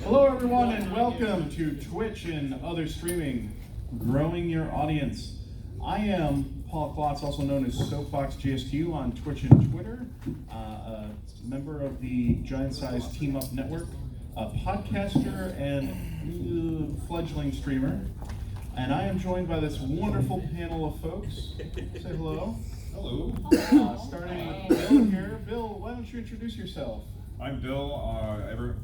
Hello everyone and welcome to Twitch and Other Streaming, Growing Your Audience. I am Paul Klotz, also known as SoapboxGSQ on Twitch and Twitter, a member of the Giant Size Team Up Network, a podcaster and fledgling streamer. And I am joined by this wonderful panel of folks. Say hello. Hello. Starting with Bill here. Bill, why don't you introduce yourself? I'm Bill,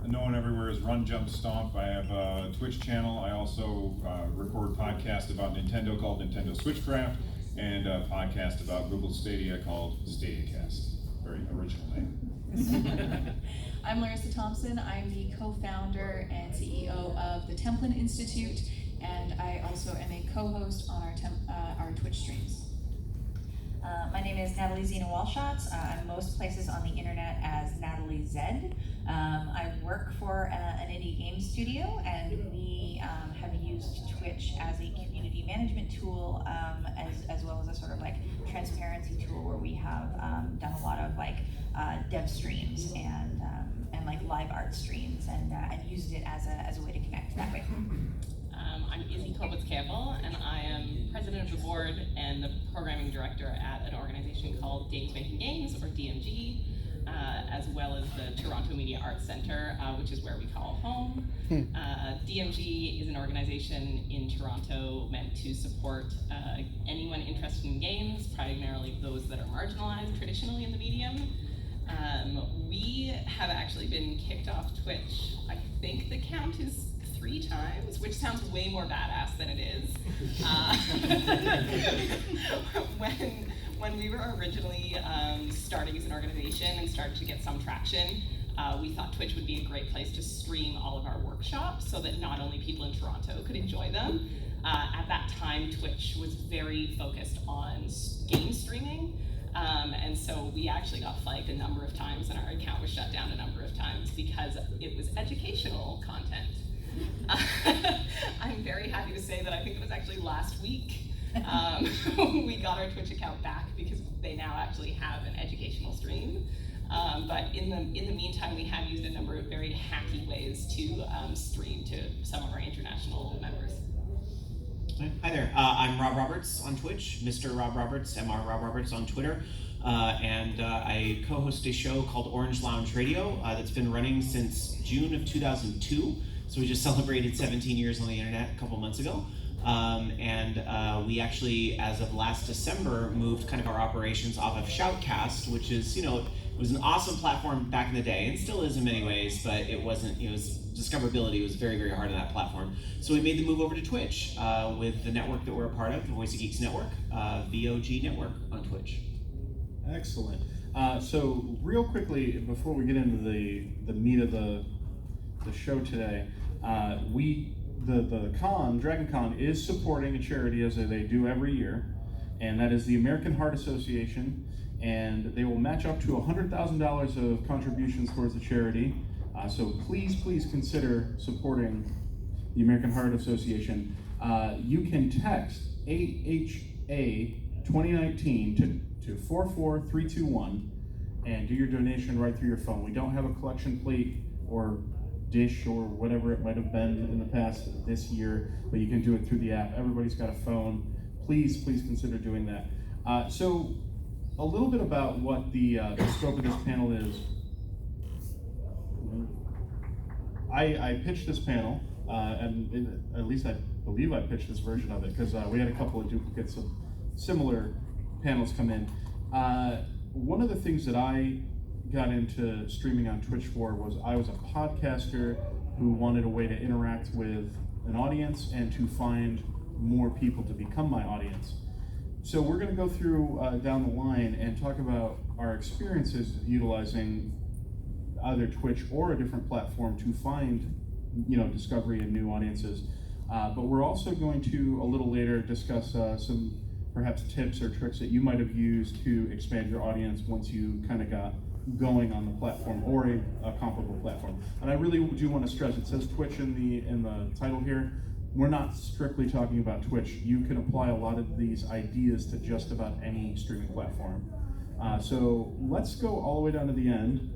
known everywhere as Run Jump Stomp. I have a Twitch channel. I also record podcasts about Nintendo called Nintendo Switchcraft, and a podcast about Google Stadia called StadiaCast. Very original name. I'm Larissa Thompson. I'm the co-founder and CEO of the Templin Institute, and I also am a co-host on our Twitch streams. My name is Natalie Zina Walschots. I'm most places on the internet as Natalie Z. I work for an indie game studio, and we have used Twitch as a community management tool, as well as a sort of like transparency tool where we have done a lot of like dev streams and like live art streams, and used it as a way to connect that way. I'm Izzie Colpitts-Campbell, and I am president of the board and the programming director at an organization called Dames Making Games, or DMG, as well as the Toronto Media Arts Centre, which is where we call home. DMG is an organization in Toronto meant to support anyone interested in games, primarily those that are marginalized traditionally in the medium. We have actually been kicked off Twitch. I think the count is 3 times, which sounds way more badass than it is. When we were originally starting as an organization and started to get some traction, we thought Twitch would be a great place to stream all of our workshops so that not only people in Toronto could enjoy them. At that time, Twitch was very focused on game streaming. And so we actually got flagged a number of times, and our account was shut down a number of times because it was educational content. I'm very happy to say that I think it was actually last week we got our Twitch account back because they now actually have an educational stream. But in the meantime, we have used a number of very hacky ways to stream to some of our international members. Hi there, I'm Rob Roberts on Twitch, Mr. Rob Roberts, Mr. Rob Roberts on Twitter, and I co-host a show called Orange Lounge Radio that's been running since June of 2002, so we just celebrated 17 years on the internet a couple months ago, and we actually, as of last December, moved kind of our operations off of Shoutcast, which is, it was an awesome platform back in the day, and still is in many ways, but it wasn't, discoverability was very, very hard on that platform. So we made the move over to Twitch with the network that we're a part of, the Voice of Geeks Network, VOG Network on Twitch. Excellent. So real quickly, before we get into the meat of the show today, the Dragoncon is supporting a charity as they do every year, and that is the American Heart Association, and they will match up to $100,000 of contributions towards the charity. So please consider supporting the American Heart Association. You can text AHA 2019 to 44321 and do your donation right through your phone. We don't have a collection plate or dish or whatever it might have been in the past this year, but you can do it through the app. Everybody's got a phone. Please consider doing that. So a little bit about what the scope of this panel is. I pitched this panel, and at least I believe I pitched this version of it, because we had a couple of duplicates of similar panels come in. One of the things that I got into streaming on Twitch for was I was a podcaster who wanted a way to interact with an audience and to find more people to become my audience. So we're going to go through down the line and talk about our experiences utilizing either Twitch or a different platform to find, discovery and new audiences. But we're also going to, a little later, discuss some perhaps tips or tricks that you might have used to expand your audience once you kind of got going on the platform or a comparable platform. And I really do want to stress, it says Twitch in the title here. We're not strictly talking about Twitch. You can apply a lot of these ideas to just about any streaming platform. So let's go all the way down to the end.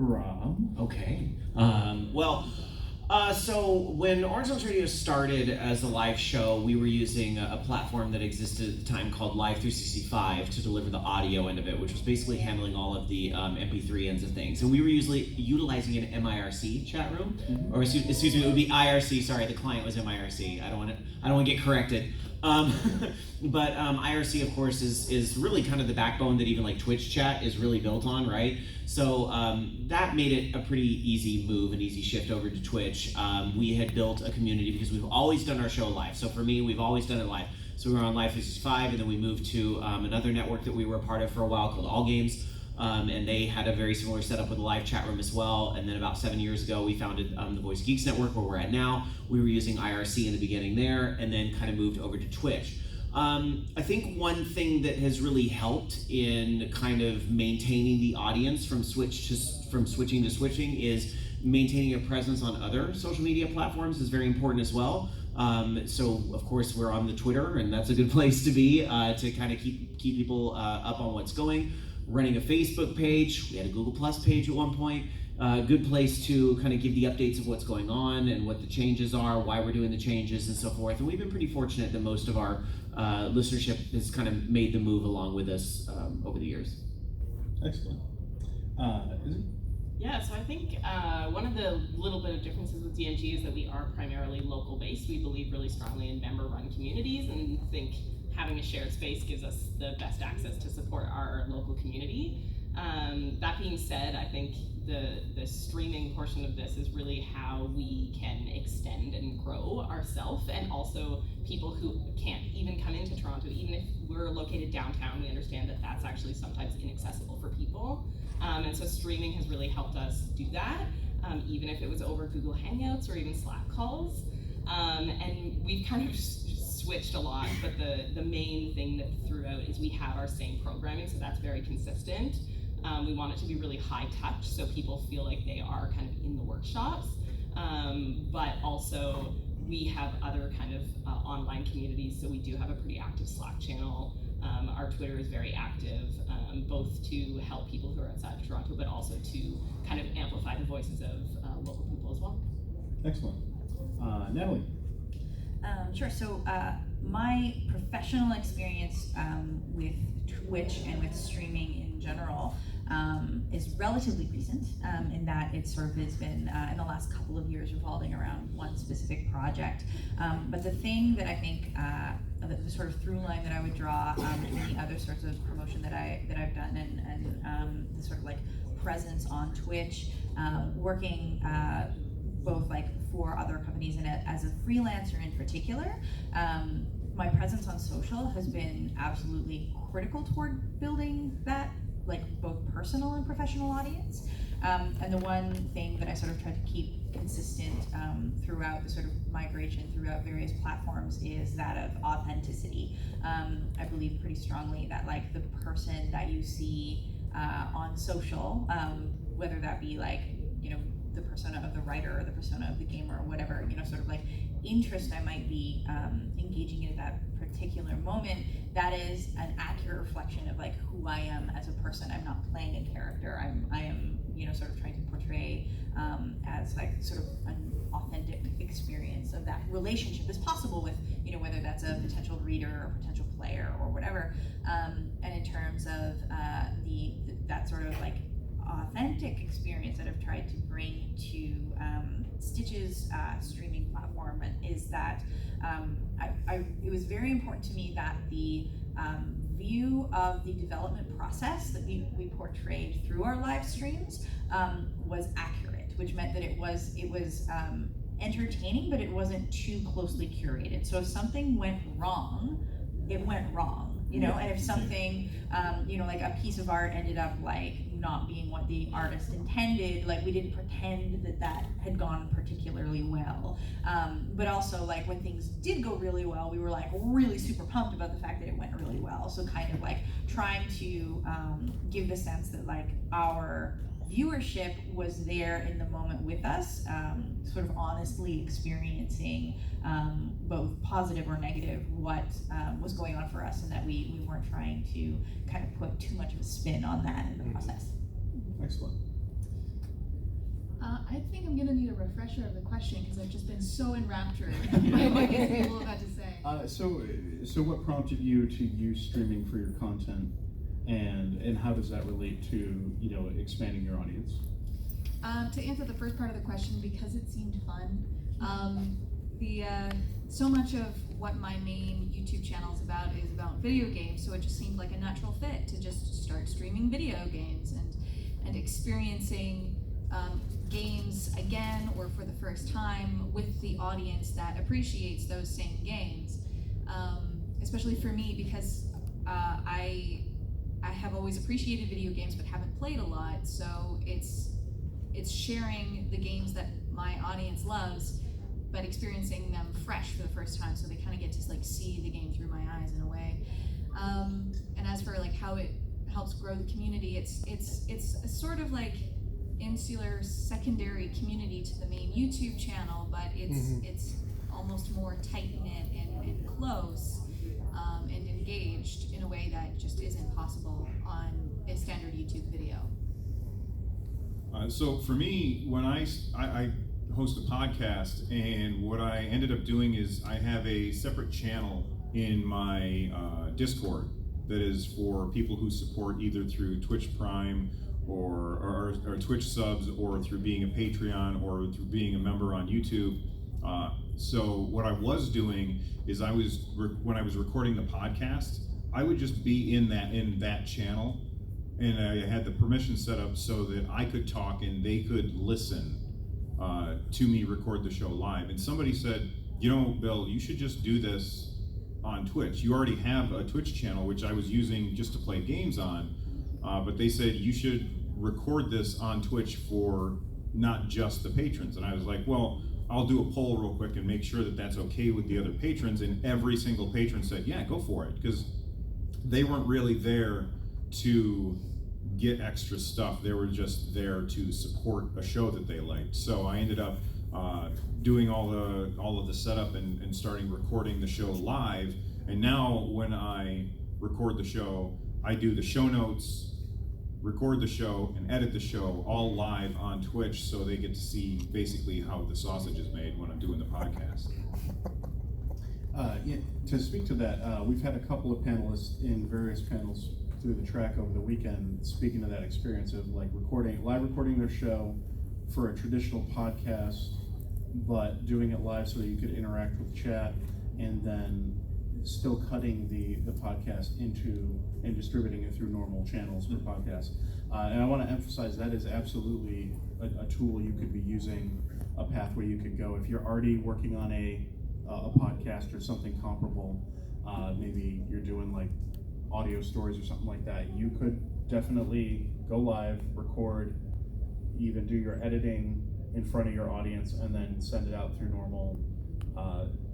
Rob. Okay. Well, So when Orange Lounge Radio started as a live show, we were using a platform that existed at the time called Live 365 to deliver the audio end of it, which was basically handling all of the MP3 ends of things. And we were usually utilizing an MIRC chat room, or excuse me, it would be IRC. Sorry, the client was MIRC. I don't want to get corrected. But IRC, of course, is really kind of the backbone that even like Twitch chat is really built on, right? So that made it a pretty easy move, an easy shift over to Twitch. We had built a community because we've always done our show live. So for me, we've always done it live. So we were on Live 365, and then we moved to another network that we were a part of for a while called All Games. And they had a very similar setup with a live chat room as well. And then about 7 years ago, we founded the Voice Geeks Network, where we're at now. We were using IRC in the beginning there, and then kind of moved over to Twitch. I think one thing that has really helped in kind of maintaining the audience from switching to switching is maintaining a presence on other social media platforms is very important as well. So of course we're on the Twitter, and that's a good place to be to kind of keep people up on what's going. Running a Facebook page, we had a Google Plus page at one point. Good place to kind of give the updates of what's going on and what the changes are, why we're doing the changes and so forth. And we've been pretty fortunate that most of our listenership has kind of made the move along with us over the years. Excellent. Izzie? Yeah, so I think one of the little bit of differences with DMG is that we are primarily local based. We believe really strongly in member run communities, and think having a shared space gives us the best access to support our local community. That being said, I think the streaming portion of this is really how we can extend and grow ourselves, and also people who can't even come into Toronto. Even if we're located downtown, we understand that that's actually sometimes inaccessible for people. And so streaming has really helped us do that, even if it was over Google Hangouts or even Slack calls. And we've kind of switched a lot, but the main thing that throughout is we have our same programming, so that's very consistent. We want it to be really high touch, so people feel like they are kind of in the workshops, but also we have other kind of online communities, so we do have a pretty active Slack channel. Our Twitter is very active, both to help people who are outside of Toronto, but also to kind of amplify the voices of local people as well. Excellent. Natalie? Sure. So my professional experience with Twitch and with streaming in general is relatively recent, in that it sort of has been in the last couple of years revolving around one specific project. But the thing that I think the sort of through line that I would draw in the other sorts of promotion that I've done, and the sort of like presence on Twitch, working both like for other companies and as a freelancer in particular, my presence on social has been absolutely critical toward building that like both personal and professional audience. And the one thing that I sort of tried to keep consistent throughout the sort of migration throughout various platforms is that of authenticity. I believe pretty strongly that like the person that you see on social, whether that be like, you know, the persona of the writer or the persona of the gamer or whatever, you know, sort of like interest I might be engaging in at that particular moment, that is an accurate reflection of like who I am as a person. I'm not playing a character. I am, you know, sort of trying to portray as like sort of an authentic experience of that relationship as possible with, you know, whether that's a potential reader or potential player or whatever. And in terms of that sort of like authentic experience that I've tried to bring to Stitch's streaming platform is that it was very important to me that the view of the development process that we portrayed through our live streams was accurate, which meant that it was entertaining, but it wasn't too closely curated. So if something went wrong, it went wrong. You know, and if something, you know, like a piece of art ended up like not being what the artist intended, like we didn't pretend that had gone particularly well. But also like when things did go really well, we were like really super pumped about the fact that it went really well. So kind of like trying to give the sense that like our viewership was there in the moment with us, sort of honestly experiencing both positive or negative what was going on for us, and that we weren't trying to kind of put too much of a spin on that in the process. Excellent. I think I'm gonna need a refresher of the question because I've just been so enraptured by what these people have had to say. So what prompted you to use streaming for your content, and how does that relate to expanding your audience? To answer the first part of the question, because it seemed fun. So much of what my main YouTube channel is about video games, so it just seemed like a natural fit to just start streaming video games and experiencing games again or for the first time with the audience that appreciates those same games. Especially for me, because I have always appreciated video games but haven't played a lot, so it's sharing the games that my audience loves, but experiencing them fresh for the first time, so they kind of get to see the game through my eyes in a way. And as for how it helps grow the community, it's a sort of insular secondary community to the main YouTube channel, but it's almost more tight-knit and close and engaged in a way that just isn't possible on a standard YouTube video. So for me, when I host a podcast, and what I ended up doing is I have a separate channel in my Discord that is for people who support either through Twitch Prime or Twitch subs, or through being a Patreon, or through being a member on YouTube. So what I was doing is when I was recording the podcast, I would just be in that channel, and I had the permission set up so that I could talk and they could listen to me record the show live. And somebody said, Bill, you should just do this on Twitch. You already have a Twitch channel, which I was using just to play games on, but they said you should record this on Twitch for not just the patrons. And I was like, well, I'll do a poll real quick and make sure that that's okay with the other patrons. And every single patron said, yeah, go for it, because they weren't really there to get extra stuff. They were just there to support a show that they liked. So I ended up doing all of the setup and starting recording the show live. And now when I record the show, I do the show notes, record the show, and edit the show all live on Twitch, so they get to see basically how the sausage is made when I'm doing the podcast. To speak to that, we've had a couple of panelists in various panels through the track over the weekend speaking to that experience of live recording their show for a traditional podcast, but doing it live so that you could interact with chat, and then still cutting the podcast into and distributing it through normal channels for podcasts. And I want to emphasize that is absolutely a tool you could be using, a pathway you could go. If you're already working on a podcast or something comparable, maybe you're doing audio stories or something like that, you could definitely go live, record, even do your editing in front of your audience, and then send it out through normal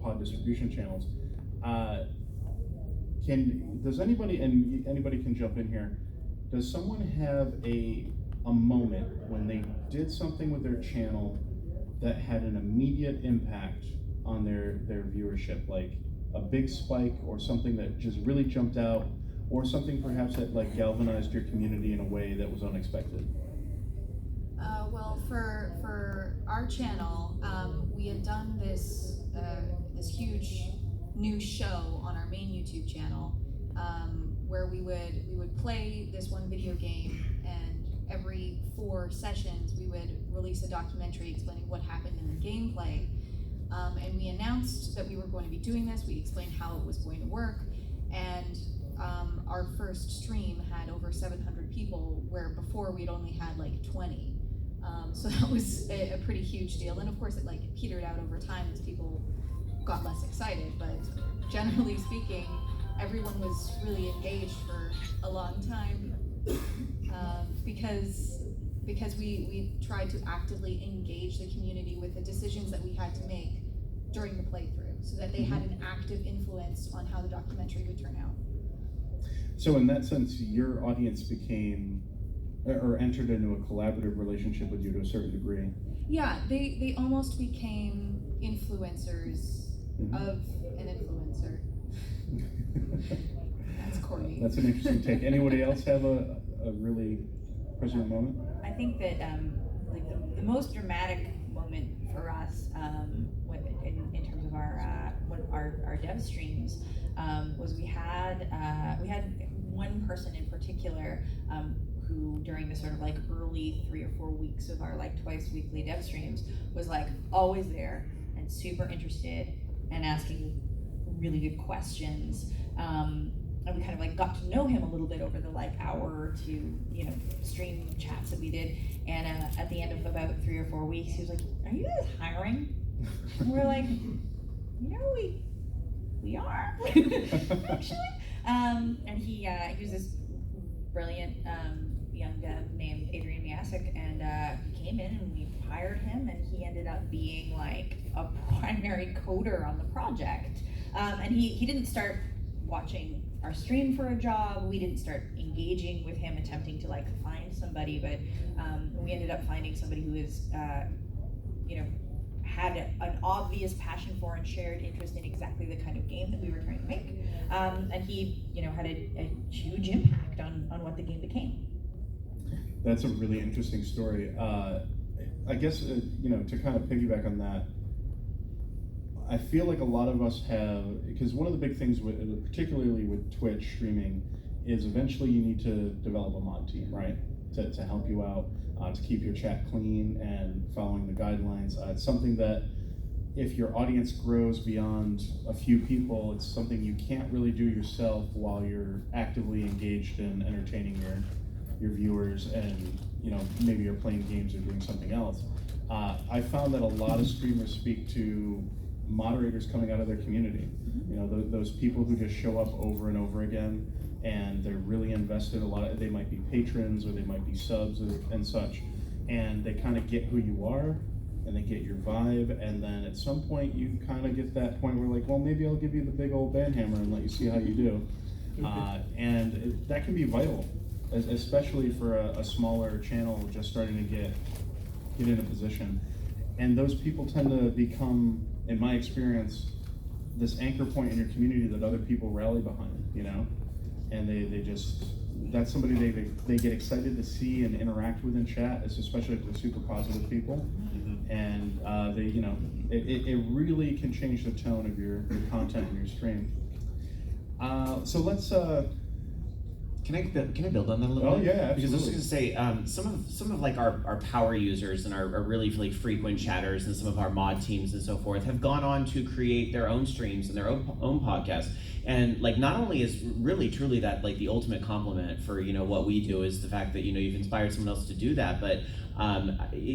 pod distribution channels. Does anybody, and anybody can jump in here, does someone have a moment when they did something with their channel that had an immediate impact on their viewership, like a big spike or something that just really jumped out, or something perhaps that galvanized your community in a way that was unexpected? Well, for our channel, we had done this huge new show on our main YouTube channel, where we would play this one video game, and every 4 sessions we would release a documentary explaining what happened in the gameplay. And we announced that we were going to be doing this. We explained how it was going to work, and our first stream had over 700 people, where before we'd only had 20. So that was a pretty huge deal, and of course it petered out over time as people got less excited, but generally speaking, everyone was really engaged for a long time, because we tried to actively engage the community with the decisions that we had to make during the playthrough, so that they had an active influence on how the documentary would turn out. So in that sense, your audience became, or entered into a collaborative relationship with you to a certain degree. Yeah, they almost became influencers of an influencer. That's corny. That's an interesting take. Anybody else have a really present moment? I think that the most dramatic moment for us, in terms of our dev streams, was we had one person in particular who, during the sort of like early 3 or 4 weeks of our like twice weekly dev streams, was like always there and super interested and asking really good questions. And we kind of like got to know him a little bit over the like hour or two, stream chats that we did. And at the end of about 3 or 4 weeks, he was like, "Are you guys hiring?" And we're like, we are actually. And he was this brilliant young dev named Adrian Miasek, and he came in and we hired him, and he ended up being like a primary coder on the project. And he didn't start watching our stream for a job. We didn't start engaging with him, attempting to like find somebody, but we ended up finding somebody who is, had an obvious passion for and shared interest in exactly the kind of game that we were trying to make. And he, had a huge impact on what the game became. That's a really interesting story. I guess, to kind of piggyback on that, I feel like a lot of us have, because one of the big things, particularly with Twitch streaming, is eventually you need to develop a mod team, right? To help you out, to keep your chat clean and following the guidelines. It's something that if your audience grows beyond a few people, it's something you can't really do yourself while you're actively engaged in entertaining your viewers, and maybe you're playing games or doing something else. I found that a lot of streamers speak to moderators coming out of their community. Those people who just show up over and over again, and they're really invested. They might be patrons or they might be subs and such, and they kind of get who you are and they get your vibe, and then at some point you kind of get that point where like, well, maybe I'll give you the big old band hammer and let you see how you do. And that can be vital, especially for a smaller channel just starting to get in a position. And those people tend to become, in my experience, this anchor point in your community that other people rally behind, and they just, that's somebody they get excited to see and interact with in chat, especially if they're super positive people. And it really can change the tone of your content and your stream. So let's Can I build on that a little bit? Oh yeah, absolutely. Because I was going to say, some of like our power users and our really like frequent chatters and some of our mod teams and so forth have gone on to create their own streams and their own podcasts. And like, not only is really truly that like the ultimate compliment for what we do is the fact that you've inspired someone else to do that. But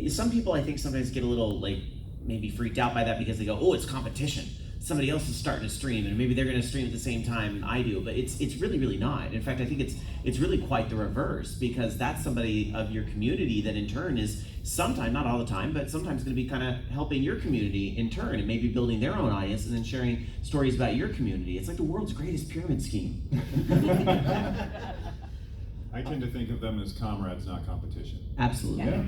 some people I think sometimes get a little like maybe freaked out by that because they go, oh, it's competition. Somebody else is starting to stream and maybe they're going to stream at the same time I do, but it's really, really not. In fact, I think it's really quite the reverse, because that's somebody of your community that in turn is sometimes, not all the time, but sometimes going to be kind of helping your community in turn and maybe building their own audience and then sharing stories about your community. It's like the world's greatest pyramid scheme. I tend to think of them as comrades, not competition. Absolutely. Yeah.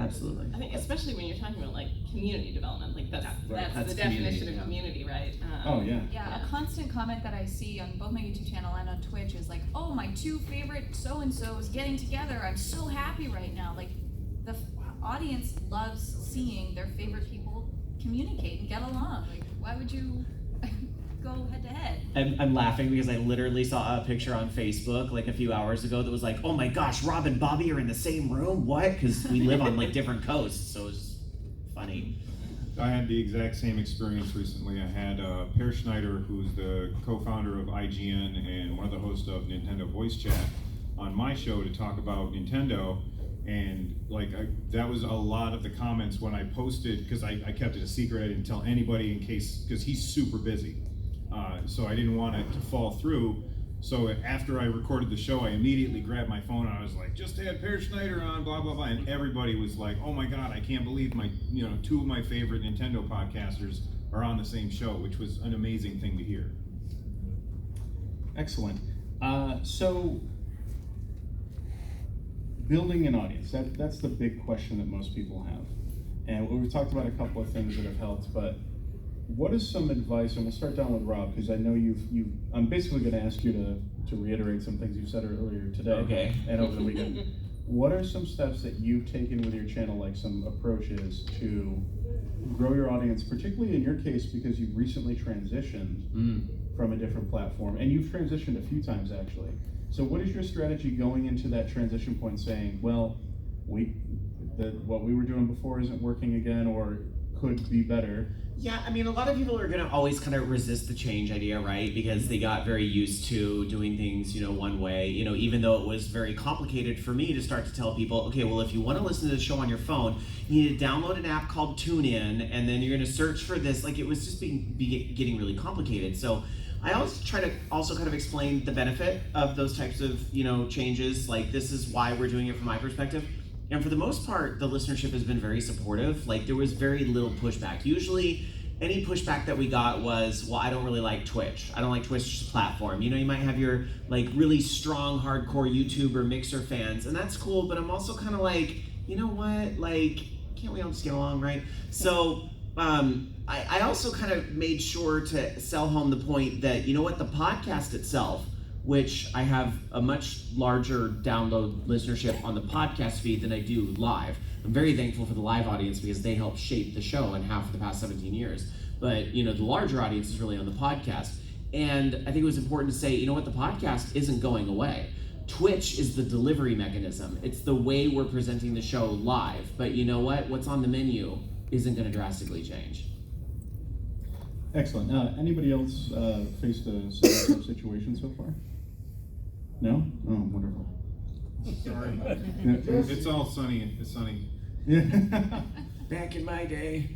Absolutely. I think especially when you're talking about like community development, like that's That's the definition community, of community, right? Oh yeah. Yeah, a constant comment that I see on both my YouTube channel and on Twitch is like, oh, my 2 favorite so-and-sos getting together. I'm so happy right now. Like, the audience loves seeing their favorite people communicate and get along. Like, why would you go head to head? I'm laughing because I literally saw a picture on Facebook like a few hours ago that was like, oh my gosh, Rob and Bobby are in the same room? What? Because we live on like different coasts, so it's funny. I had the exact same experience recently. I had Per Schneider, who's the co-founder of IGN and one of the hosts of Nintendo Voice Chat, on my show to talk about Nintendo. And like that was a lot of the comments when I posted, because I kept it a secret. I didn't tell anybody in case, because he's super busy. So I didn't want it to fall through. So after I recorded the show, I immediately grabbed my phone and I was like, just had Per Schneider on, blah, blah, blah. And everybody was like, oh my God, I can't believe my, 2 of my favorite Nintendo podcasters are on the same show, which was an amazing thing to hear. Excellent. So building an audience, that's the big question that most people have. And we've talked about a couple of things that have helped, but what is some advice, and we'll start down with Rob, because I know I'm basically going to ask you to reiterate some things you said earlier today Okay. and over the weekend. what are some steps that you've taken with your channel, like some approaches to grow your audience, particularly in your case because you've recently transitioned from a different platform, and you've transitioned a few times actually. So what is your strategy going into that transition point, saying, well, what we were doing before isn't working again, or could be better? Yeah, I mean, a lot of people are gonna always kind of resist the change idea, right? Because they got very used to doing things, one way. Even though it was very complicated for me to start to tell people, okay, well, if you want to listen to the show on your phone, you need to download an app called TuneIn, and then you're gonna search for this. Like, it was just getting really complicated. So I always try to also kind of explain the benefit of those types of, changes. Like, this is why we're doing it from my perspective. And for the most part, the listenership has been very supportive. Like, there was very little pushback. Usually, any pushback that we got was, well, I don't really like Twitch. I don't like Twitch as a platform. You might have your, really strong, hardcore YouTube or Mixer fans, and that's cool, but I'm also kind of like, you know what? Can't we all just get along, right? So, I also kind of made sure to sell home the point that, the podcast itself, which I have a much larger download listenership on the podcast feed than I do live. I'm very thankful for the live audience because they helped shape the show in half of the past 17 years. But, the larger audience is really on the podcast. And I think it was important to say, the podcast isn't going away. Twitch is the delivery mechanism. It's the way we're presenting the show live. But you know what? What's on the menu isn't going to drastically change. Excellent. Anybody else faced a similar situation so far? No? Oh, wonderful. Sorry. Yeah, It's all sunny. It's sunny. yeah. Back in my day.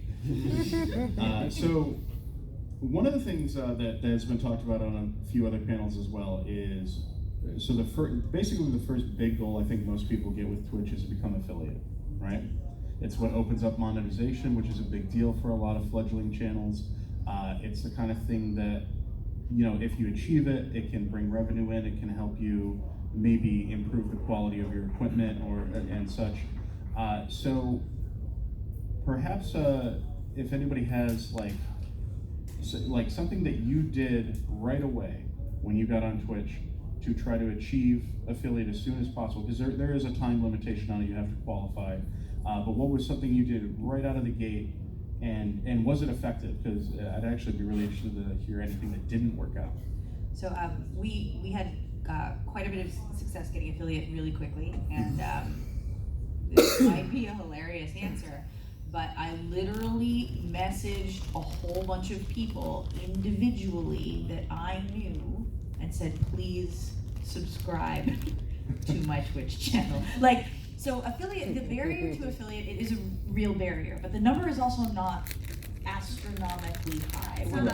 So one of the things that has been talked about on a few other panels as well is, so basically the first big goal I think most people get with Twitch is to become affiliate, right? It's what opens up monetization, which is a big deal for a lot of fledgling channels. It's the kind of thing that, if you achieve it, it can bring revenue in, it can help you maybe improve the quality of your equipment and such. So perhaps if anybody has something that you did right away when you got on Twitch to try to achieve affiliate as soon as possible, because there is a time limitation on it, you have to qualify. But what was something you did right out of the gate, and was it effective? Because I'd actually be really interested to hear anything that didn't work out. So we had quite a bit of success getting affiliate really quickly, and this might be a hilarious answer, but I literally messaged a whole bunch of people individually that I knew and said, please subscribe to my Twitch channel. So affiliate, the barrier to affiliate, it is a real barrier, but the number is also not astronomically high. When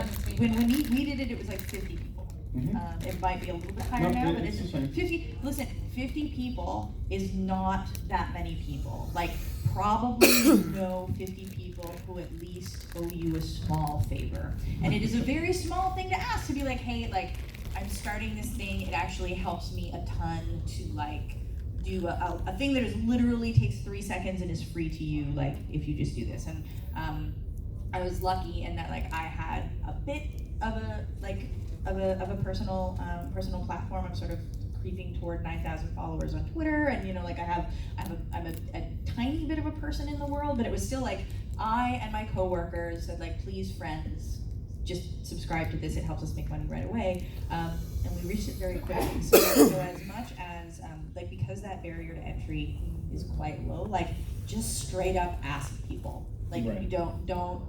we did it, it was like 50 people. Mm-hmm. It might be a little bit higher now, but it's the same. 50. Listen, 50 people is not that many people. Probably know 50 people who at least owe you a small favor, and it is a very small thing to ask, to be like, hey, I'm starting this thing. It actually helps me a ton to do a thing that is literally takes 3 seconds and is free to you, if you just do this. And I was lucky in that I had a bit of a personal platform. I'm sort of creeping toward 9,000 followers on Twitter, and I'm a tiny bit of a person in the world, but it was still I and my coworkers said please, friends, just subscribe to this. It helps us make money right away, and we reached it very quickly. So as much as because that barrier to entry is quite low, just straight up ask people. Right. You don't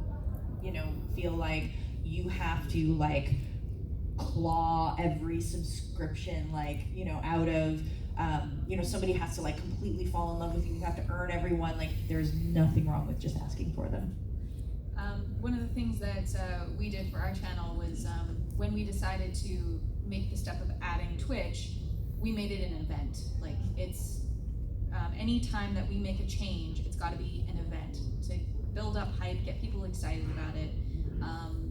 feel like you have to claw every subscription out of somebody has to completely fall in love with you. You have to earn everyone. There's nothing wrong with just asking for them. One of the things that we did for our channel was when we decided to make the step of adding Twitch, we made it an event. It's any time that we make a change, it's got to be an event to build up hype, get people excited about it.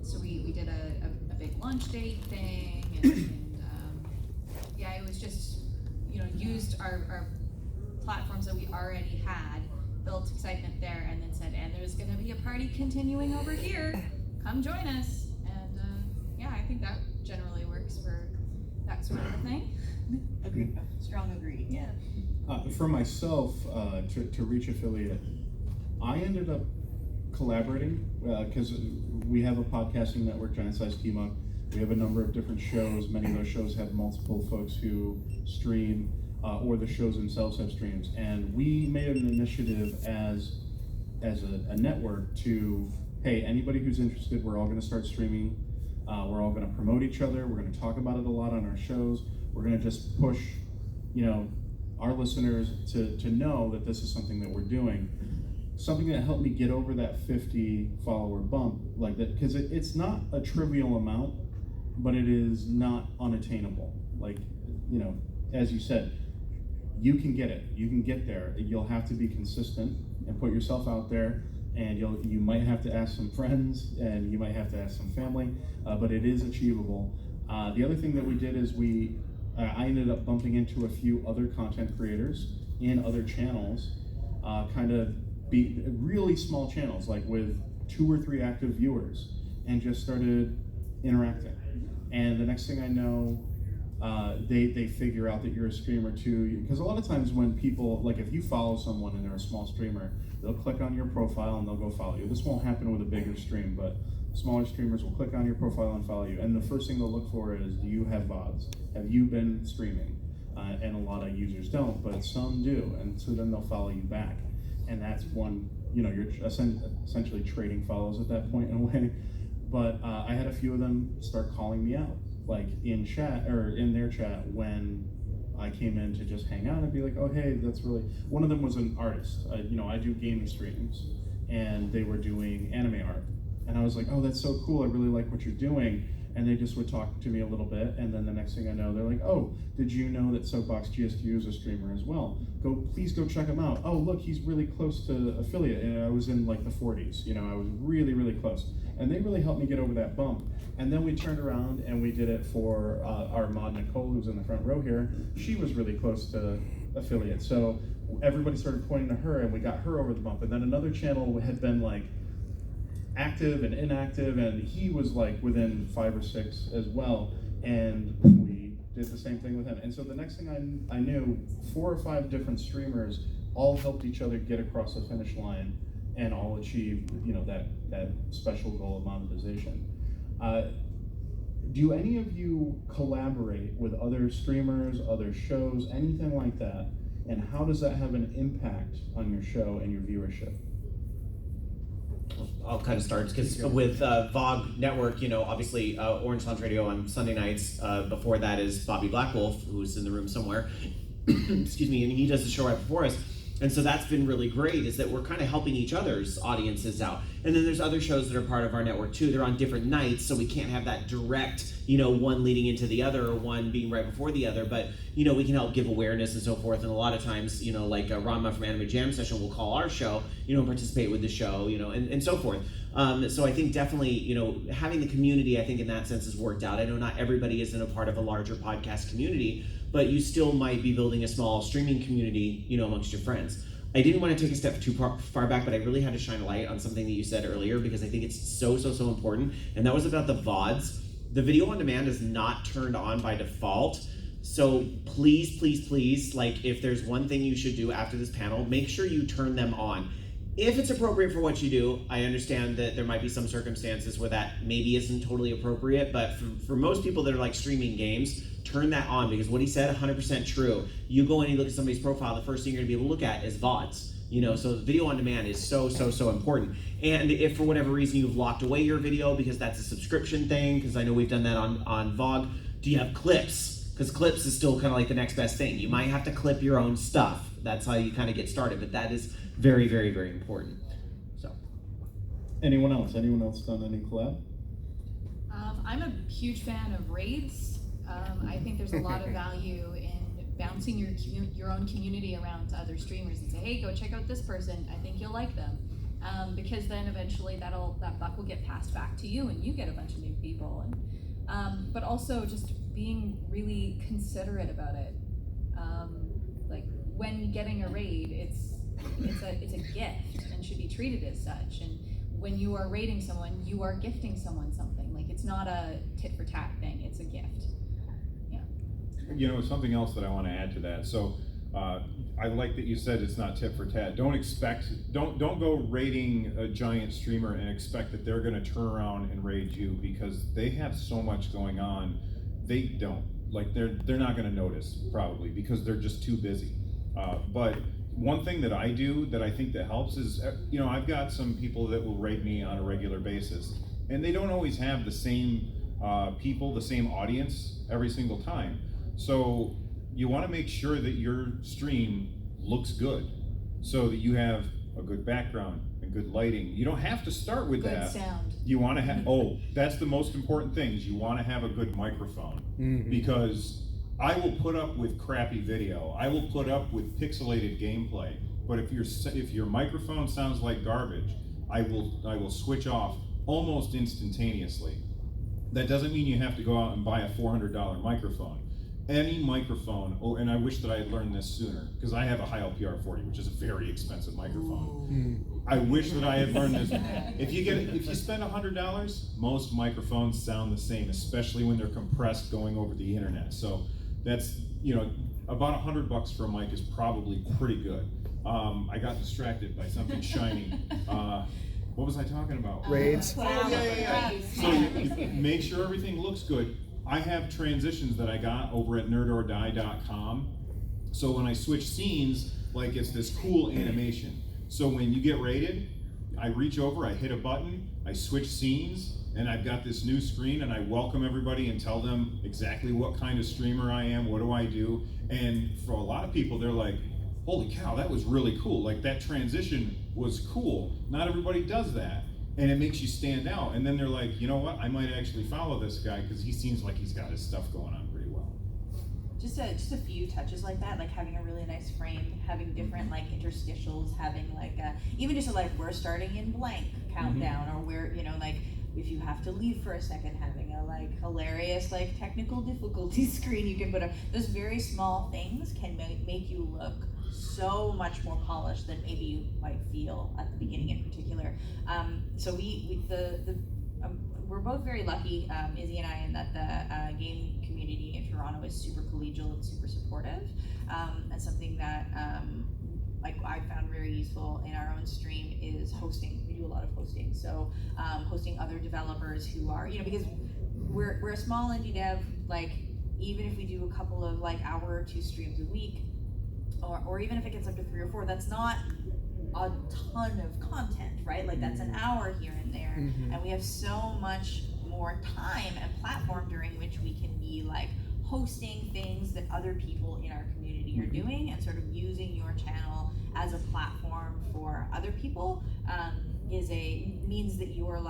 So we did a big launch date thing, and yeah, it was just used our platforms that we already had, built excitement there, and then said, and there's going to be a party continuing over here. Come join us. And yeah, I think that generally works for that sort of a thing. Agree. Strong agree. Yeah. For myself, to reach affiliate, I ended up collaborating because we have a podcasting network, Giant Size Team Up. We have a number of different shows. Many of those shows have multiple folks who stream, or the shows themselves have streams. And we made an initiative as a network to, hey, anybody who's interested, we're all going to start streaming. We're all going to promote each other. We're going to talk about it a lot on our shows. We're going to just push, our listeners to know that this is something that we're doing. Something that helped me get over that 50 follower bump, like that, because it's not a trivial amount, but it is not unattainable. Like, as you said, you can get it. You can get there. You'll have to be consistent and put yourself out there, and you might have to ask some friends, and you might have to ask some family, but it is achievable. The other thing that we did is I ended up bumping into a few other content creators in other channels, kind of be really small channels, like with 2 or 3 active viewers, and just started interacting. And the next thing I know, they figure out that you're a streamer too. Because a lot of times when people, like if you follow someone and they're a small streamer, they'll click on your profile and they'll go follow you. This won't happen with a bigger stream, but smaller streamers will click on your profile and follow you. And the first thing they'll look for is, do you have VODs? Have you been streaming? And a lot of users don't, but some do. And so then they'll follow you back. And that's one, you're essentially trading follows at that point in a way. But I had a few of them start calling me out, like in chat or in their chat when I came in to just hang out and be like, oh, hey, that's really, one of them was an artist. I do gaming streams, and they were doing anime art. And I was like, oh, that's so cool. I really like what you're doing. And they just would talk to me a little bit. And then the next thing I know, they're like, oh, did you know that SoapboxGSQ is a streamer as well? Please go check him out. Oh, look, he's really close to affiliate. And I was in like the 40s. I was really, really close. And they really helped me get over that bump. And then we turned around and we did it for our mod Nicole, who's in the front row here. She was really close to affiliate. So everybody started pointing to her, and we got her over the bump. And then another channel had been like active and inactive, and he was like within 5 or 6 as well. And we did the same thing with him. And so the next thing I knew, 4 or 5 different streamers all helped each other get across the finish line and all achieve, that special goal of monetization. Do any of you collaborate with other streamers, other shows, anything like that? And how does that have an impact on your show and your viewership? I'll kind of start because with VOG Network, obviously Orange Lounge Radio on Sunday nights. Before that is Bobby Blackwolf, who's in the room somewhere. Excuse me, and he does the show right before us. And so that's been really great, is that we're kind of helping each other's audiences out. And then there's other shows that are part of our network too. They're on different nights, so we can't have that direct, one leading into the other or one being right before the other. But, we can help give awareness and so forth. And a lot of times, like Rama from Anime Jam Session will call our show, and participate with the show, and so forth. So I think definitely, having the community, I think in that sense has worked out. I know not everybody isn't a part of a larger podcast community, but you still might be building a small streaming community, amongst your friends. I didn't want to take a step too far back, but I really had to shine a light on something that you said earlier, because I think it's so important. And that was about the VODs. The video on demand is not turned on by default. So please, like if there's one thing you should do after this panel, make sure you turn them on. If it's appropriate for what you do, I understand that there might be some circumstances where that maybe isn't totally appropriate, but for most people that are like streaming games, turn that on, because what he said, 100% true. You go in and you look at somebody's profile, the first thing you're gonna be able to look at is VODs. So the video on demand is so important. And if for whatever reason you've locked away your video because that's a subscription thing, because I know we've done that on VOG, do you have clips? Because clips is still kind of like the next best thing. You might have to clip your own stuff. That's how you kind of get started, but that is very important. So, Anyone else done any collab? I'm a huge fan of raids. I think there's a lot of value in bouncing your own community around to other streamers and say, hey, go check out this person. I think you'll like them. Because then eventually that buck will get passed back to you, and you get a bunch of new people. And but also just being really considerate about it. Like when getting a raid, it's a gift and should be treated as such. And when you are raiding someone, you are gifting someone something. Like it's not a tit for tat thing, it's a gift. Yeah. something else that I want to add to that. So I like that you said it's not tit for tat. Don't go raiding a giant streamer and expect that they're going to turn around and raid you, because they have so much going on. They don't. Like, they're not going to notice, probably, because they're just too busy. But one thing that I do that I think that helps is, I've got some people that will raid me on a regular basis, and they don't always have the same people, the same audience every single time. So you want to make sure that your stream looks good, so that you have a good background and good lighting. You don't have to start with Good that. sound. You want to have, that's the most important thing, is you want to have a good microphone. Because I will put up with crappy video, I will put up with pixelated gameplay, but if your microphone sounds like garbage, I will switch off almost instantaneously. That doesn't mean you have to go out and buy a $400 microphone. Any microphone, and I wish that I had learned this sooner, because I have a Heil PR40, which is a very expensive microphone. I wish that I had learned this. If you spend $100, most microphones sound the same, especially when they're compressed going over the internet. So that's, about $100 for a mic is probably pretty good. I got distracted by something shiny. What was I talking about? Raids. Yeah. So you make sure everything looks good. I have transitions that I got over at nerdordie.com. So when I switch scenes, like, it's this cool animation. So when you get rated, I reach over, I hit a button, I switch scenes, and I've got this new screen, and I welcome everybody and tell them exactly what kind of streamer I am, what do I do. And for a lot of people, they're like, holy cow, that was really cool. Like, that transition was cool. Not everybody does that. And it makes you stand out. And then they're like, you know what, I might actually follow this guy, because he seems like he's got his stuff going on pretty well. Just a few touches like that, like having a really nice frame, having different like interstitials, having like even just we're starting in blank countdown, or where, like, if you have to leave for a second, having a hilarious technical difficulty screen you can put up. Those very small things can make you look so much more polished than maybe you might feel at the beginning in particular. So we're both very lucky, Izzie and I, in that the game community in Toronto is super collegial and super supportive. And something that I found very useful in our own stream is hosting. We do a lot of hosting. So hosting other developers who are, because we're a small indie dev, even if we do a couple of hour or two streams a week, or even if it gets up to 3 or 4, that's not a ton of content, right? That's an hour here and there, and we have so much more time and platform during which we can be hosting things that other people in our community are doing, and sort of using your channel as a platform for other people means that you're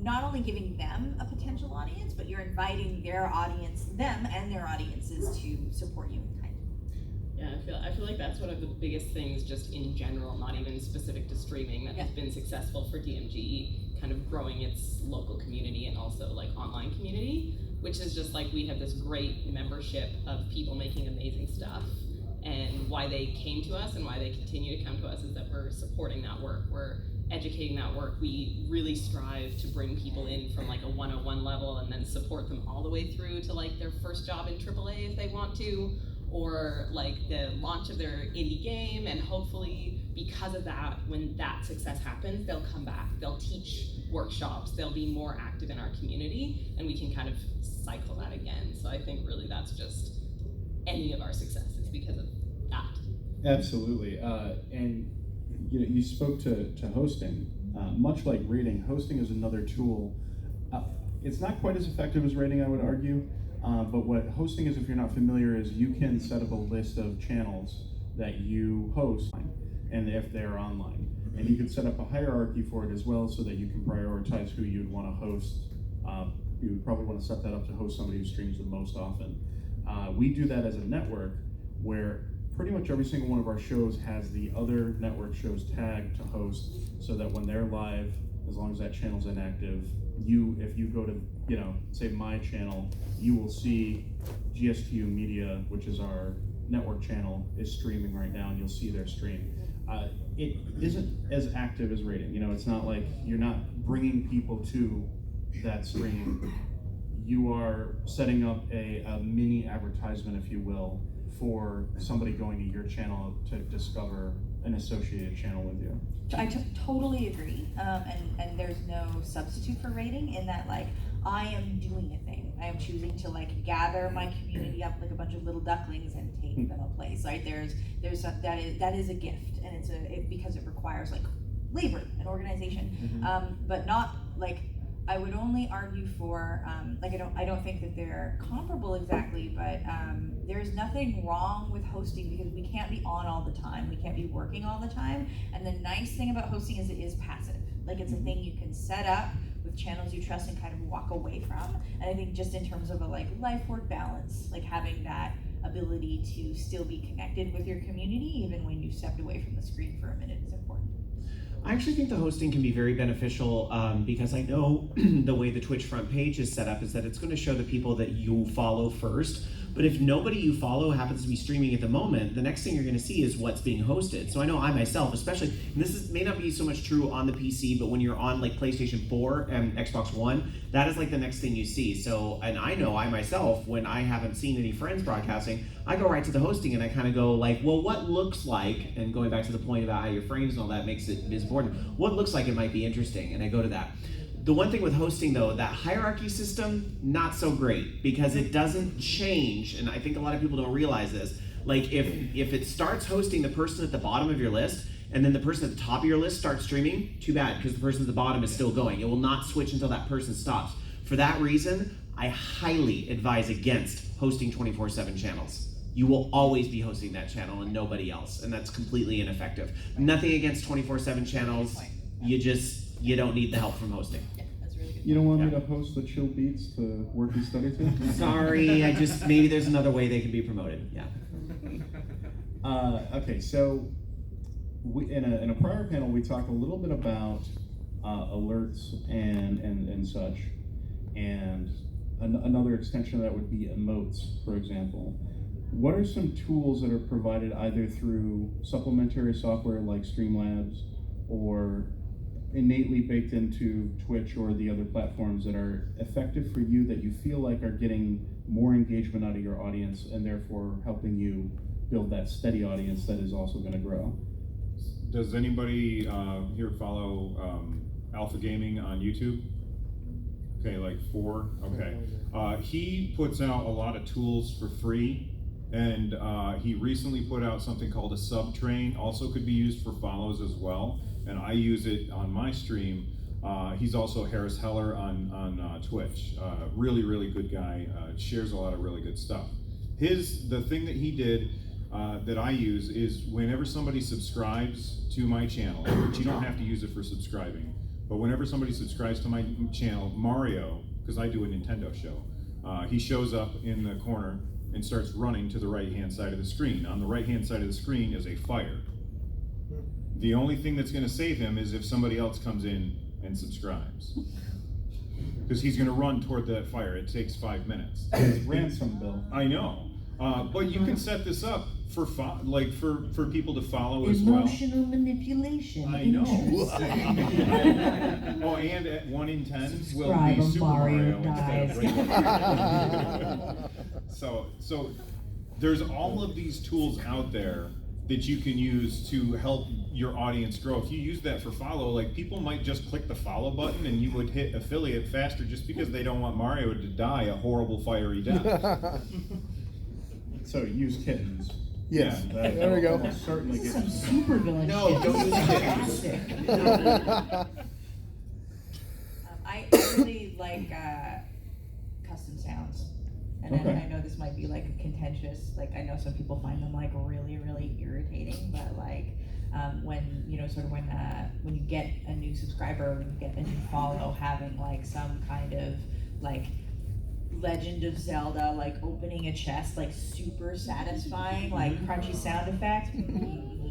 not only giving them a potential audience, but you're inviting them and their audiences to support you in kind. Yeah, I feel like that's one of the biggest things just in general, not even specific to streaming, that has been successful for DMG, kind of growing its local community and also online community, which is just we have this great membership of people making amazing stuff. And why they came to us and why they continue to come to us is that we're supporting that work, we're educating that work. We really strive to bring people in from a 101 level and then support them all the way through to their first job in AAA if they want to, or the launch of their indie game, and hopefully because of that, when that success happens, they'll come back, they'll teach workshops, they'll be more active in our community, and we can kind of cycle that again. So I think really that's just any of our successes because of that. Absolutely, and you spoke to hosting. Much like rating, hosting is another tool. It's not quite as effective as rating, I would argue. But what hosting is, if you're not familiar, is you can set up a list of channels that you host, and if they're online. And you can set up a hierarchy for it as well, so that you can prioritize who you'd want to host. You would probably want to set that up to host somebody who streams the most often. We do that as a network, where pretty much every single one of our shows has the other network shows tagged to host, so that when they're live, as long as that channel's inactive, if you go to, say my channel, you will see GSTU Media, which is our network channel, is streaming right now, and you'll see their stream. It isn't as active as rating. It's not like you're not bringing people to that stream. you are setting up a mini advertisement, if you will, for somebody going to your channel to discover an associated channel with you. I totally agree, and there's no substitute for rating in that, like, I am doing a thing. I am choosing to like gather my community up like a bunch of little ducklings and take them a place. Right? That is a gift, and it's because it requires like labor and organization, but not like. I would only argue for I don't think that they're comparable exactly, but there's nothing wrong with hosting because we can't be on all the time. We can't be working all the time. And the nice thing about hosting is it is passive. Like it's a thing you can set up with channels you trust and kind of walk away from. And I think just in terms of a like life-work balance, like having that ability to still be connected with your community even when you stepped away from the screen for a minute is important. I actually think the hosting can be very beneficial because I know the way the Twitch front page is set up is that it's going to show the people that you follow first. But if nobody you follow happens to be streaming at the moment, the next thing you're going to see is what's being hosted. So I know I myself, especially, and may not be so much true on the PC, but when you're on like PlayStation 4 and Xbox One, that is like the next thing you see. So, and I know I myself, when I haven't seen any friends broadcasting, I go right to the hosting and I kind of go like, well, what looks like, and going back to the point about how your frames and all that makes it is important, what looks like it might be interesting, and I go to that. The one thing with hosting though, that hierarchy system, not so great because it doesn't change, and I think a lot of people don't realize this. Like if it starts hosting the person at the bottom of your list, and then the person at the top of your list starts streaming, too bad, because the person at the bottom is still going. It will not switch until that person stops. For that reason, I highly advise against hosting 24/7 channels. You will always be hosting that channel and nobody else, and that's completely ineffective. Nothing against 24/7 channels, you don't need the help from hosting. Yeah, that's really good. You don't want me to host the chill beats to work and study to? Sorry, maybe there's another way they can be promoted, yeah. Okay, so in a prior panel we talked a little bit about alerts and such, and another extension of that would be emotes, for example. What are some tools that are provided either through supplementary software like Streamlabs or innately baked into Twitch or the other platforms that are effective for you that you feel like are getting more engagement out of your audience and therefore helping you build that steady audience that is also going to grow? Does anybody here follow Alpha Gaming on YouTube? Okay, like 4? Okay. He puts out a lot of tools for free, and he recently put out something called a sub train, also could be used for follows as well, and I use it on my stream. He's also Harris Heller on Twitch. Really, really good guy, shares a lot of really good stuff. The thing that he did that I use is whenever somebody subscribes to my channel, which you don't have to use it for subscribing, but whenever somebody subscribes to my channel, Mario, because I do a Nintendo show, he shows up in the corner and starts running to the right-hand side of the screen. On the right-hand side of the screen is a fire. The only thing that's going to save him is if somebody else comes in and subscribes. Because he's going to run toward that fire. It takes 5 minutes. It's ransom bill. I know. But you can set this up for people to follow as well. Emotional manipulation. I know. Interest. Oh, and at 1 in 10 will Subscribe be when Super Mario Mario instead of dies. regular. So there's all of these tools out there that you can use to help your audience grow. If you use that for follow, like people might just click the follow button and you would hit affiliate faster just because they don't want Mario to die a horrible fiery death. So use kittens. Yes. That There we go. will certainly get Some you. supervillain No, shit. don't use Fantastic. I really like custom sounds. And Okay. I know this might be like contentious, like I know some people find them like really, really irritating, but like when, you know, sort of when you get a new subscriber, when you get a new follow, having like some kind of like Legend of Zelda, like opening a chest, like super satisfying, like crunchy sound effects,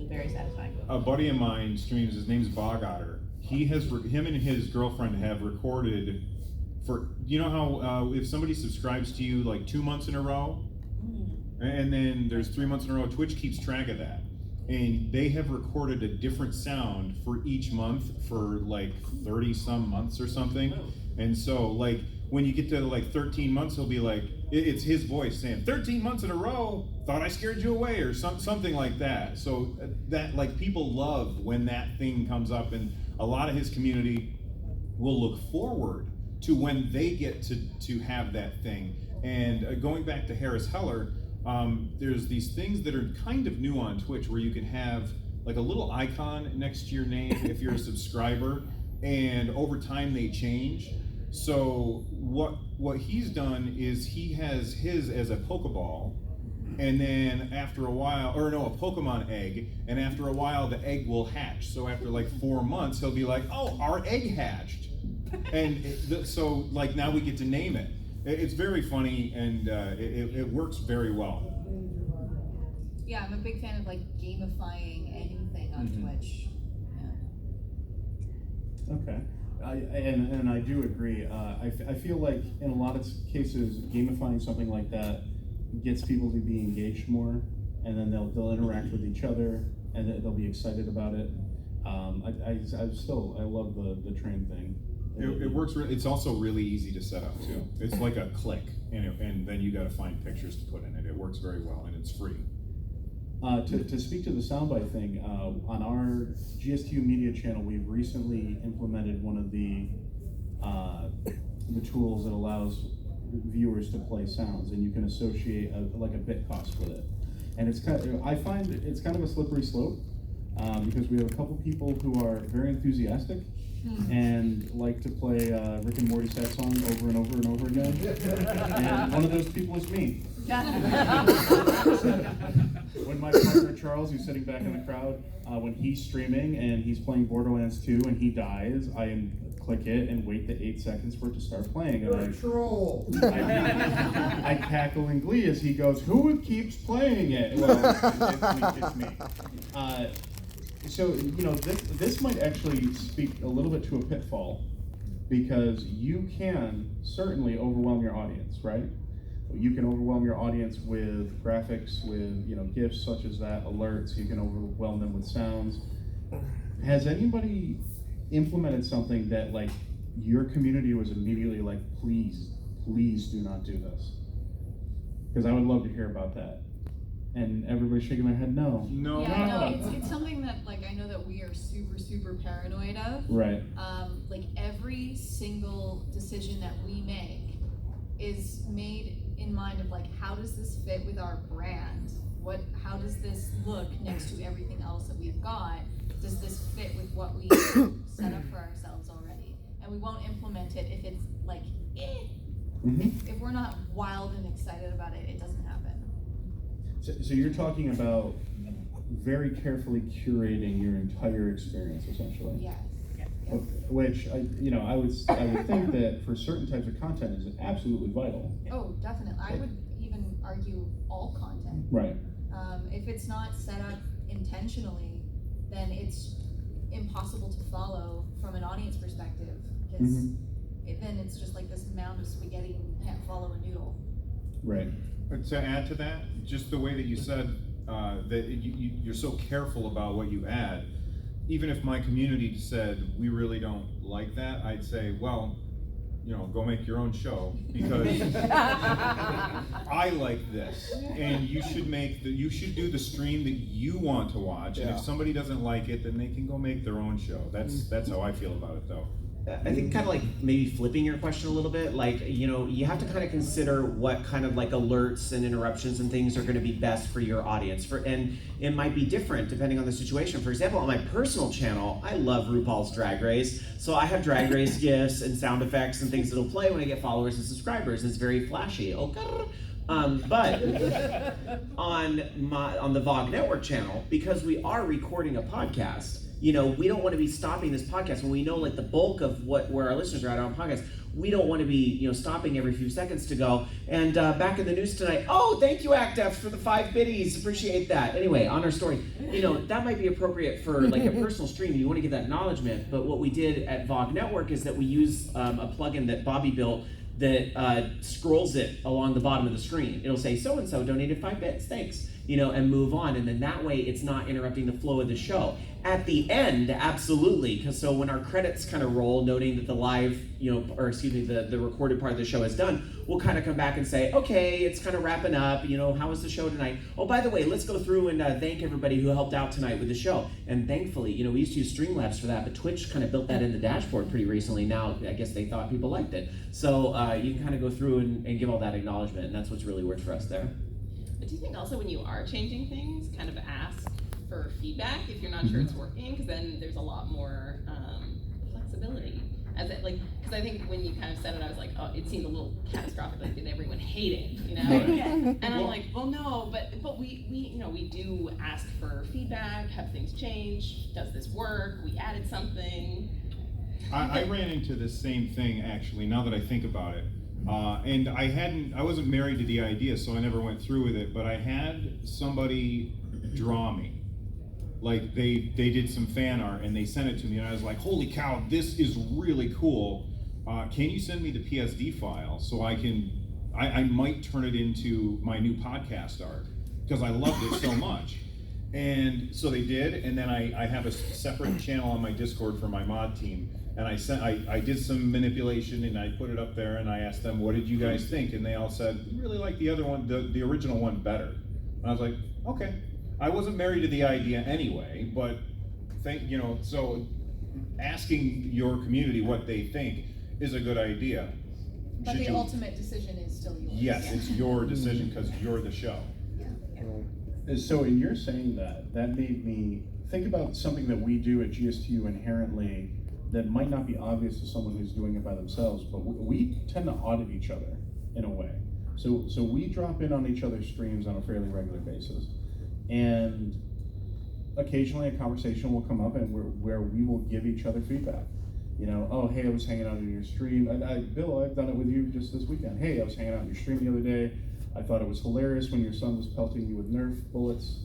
very satisfying. A buddy of mine streams, his name's Bog Otter. Him and his girlfriend have recorded for, you know how if somebody subscribes to you like 2 months in a row, and then there's 3 months in a row, Twitch keeps track of that. And they have recorded a different sound for each month for like 30 some months or something. And so like when you get to like 13 months, he'll be like, it's his voice saying, 13 months in a row, thought I scared you away, or something like that. So that, like, people love when that thing comes up, and a lot of his community will look forward to when they get to have that thing. And going back to Harris Heller, there's these things that are kind of new on Twitch where you can have like a little icon next to your name if you're a subscriber, and over time they change. So what he's done is he has his as a Pokeball, and then after a while, or no, a Pokemon egg, and after a while the egg will hatch. So after like 4 months, he'll be like, oh, our egg hatched. And so like now we get to name it. It's very funny, and it works very well. Yeah, I'm a big fan of like gamifying anything on Twitch. Yeah. Okay. And I do agree. I feel like in a lot of cases, gamifying something like that gets people to be engaged more, and then they'll interact with each other, and they'll be excited about it. I love the train thing. It works. It's also really easy to set up too. It's like a click, and then you got to find pictures to put in it. It works very well, and it's free. To speak to the soundbite thing, on our GSTU media channel, we've recently implemented one of the tools that allows viewers to play sounds, and you can associate like a bit cost with it. And I find it's kind of a slippery slope because we have a couple people who are very enthusiastic and like to play Rick and Morty sad song over and over and over again. And one of those people is me. When my partner Charles, who's sitting back in the crowd, when he's streaming and he's playing Borderlands 2 and he dies, I click it and wait the 8 seconds for it to start playing. And You're a troll. I cackle in glee as he goes, "Who keeps playing it?" Well, it's me. So this might actually speak a little bit to a pitfall, because you can certainly overwhelm your audience, right? You can overwhelm your audience with graphics, with GIFs such as that, alerts. You can overwhelm them with sounds. Has anybody implemented something that like your community was immediately like, please do not do this? Because I would love to hear about that. And everybody's shaking their head, no. Yeah, it's something that like I know that we are super paranoid of. Right. Like every single decision that we make is made in mind of like, how does this fit with our brand? How does this look next to everything else that we've got? Does this fit with what we set up for ourselves already? And we won't implement it if it's like, If we're not wild and excited about it, it doesn't happen. So you're talking about very carefully curating your entire experience, essentially. Yes. Which I would think that for certain types of content is absolutely vital. Oh, definitely. I would even argue all content. Right. If it's not set up intentionally, then it's impossible to follow from an audience perspective, because then it's just like this mound of spaghetti and you can't follow a noodle. Right. But to add to that, just the way that you said that you're so careful about what you add, even if my community said, we really don't like that, I'd say, well, go make your own show, because I like this, and you should do the stream that you want to watch, and if somebody doesn't like it, then they can go make their own show. That's how I feel about it, though. I think kind of like maybe flipping your question a little bit, like, you have to kind of consider what kind of like alerts and interruptions and things are going to be best for your audience. And it might be different depending on the situation. For example, on my personal channel, I love RuPaul's Drag Race. So I have Drag Race gifs and sound effects and things that'll play when I get followers and subscribers. It's very flashy. But on the VOG Network channel, because we are recording a podcast, we don't want to be stopping this podcast when we know like the bulk of where our listeners are at on podcasts. We don't want to be stopping every few seconds to go. And back in the news tonight, oh, thank you ActF for the 5 biddies, appreciate that. Anyway, on our story, that might be appropriate for like a personal stream. You want to get that acknowledgement. But what we did at VOG Network is that we use a plugin that Bobby built that scrolls it along the bottom of the screen. It'll say so and so donated 5 bits, thanks. and move on. And then that way it's not interrupting the flow of the show. At the end, absolutely, because so when our credits kind of roll, noting that the live, the recorded part of the show is done, we'll kind of come back and say, okay, it's kind of wrapping up, how was the show tonight? Oh, by the way, let's go through and thank everybody who helped out tonight with the show. And thankfully, we used to use Streamlabs for that, but Twitch kind of built that in the dashboard pretty recently. Now, I guess they thought people liked it. So you can kind of go through and give all that acknowledgement, and that's what's really worked for us there. But do you think also when you are changing things, kind of ask for feedback if you're not sure it's working, because then there's a lot more flexibility. Because I think when you kind of said it, I was like, oh, it seemed a little catastrophic. Like, did everyone hate it? And I'm like, well, no, but we do ask for feedback. Have things changed? Does this work? We added something. I ran into this same thing actually. Now that I think about it, and I wasn't married to the idea, so I never went through with it. But I had somebody draw me. Like they did some fan art and they sent it to me, and I was like, holy cow, this is really cool. Can you send me the PSD file so I might turn it into my new podcast art, because I loved it so much. And so they did, and then I have a separate channel on my Discord for my mod team, and I did some manipulation and I put it up there, and I asked them, what did you guys think? And they all said, we really like the other one, the original one better. And I was like, okay. I wasn't married to the idea anyway, but so asking your community what they think is a good idea. But the ultimate decision is still yours. Yes, it's your decision because you're the show. So in your saying that made me think about something that we do at GSTU inherently that might not be obvious to someone who's doing it by themselves, but we tend to audit each other in a way. So we drop in on each other's streams on a fairly regular basis. And occasionally a conversation will come up and where we will give each other feedback. Oh, hey, I was hanging out in your stream. Bill, I've done it with you just this weekend. Hey, I was hanging out in your stream the other day. I thought it was hilarious when your son was pelting you with Nerf bullets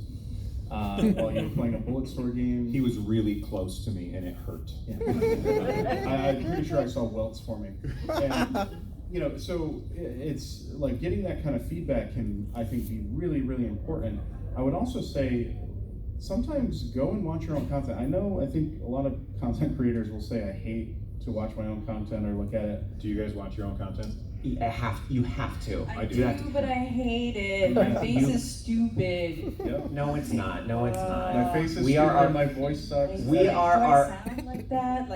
while you were playing a bullet store game. He was really close to me and it hurt. Yeah. I'm pretty sure I saw welts forming. And, so it's like getting that kind of feedback can, I think, be really, really important. I would also say, sometimes go and watch your own content. I think a lot of content creators will say, I hate to watch my own content or look at it. Do you guys watch your own content? You have to. I do, but I hate it. My face is stupid. Yep. No, it's not. No, it's not. My face is stupid, my voice sucks. We are Do I our sound like that?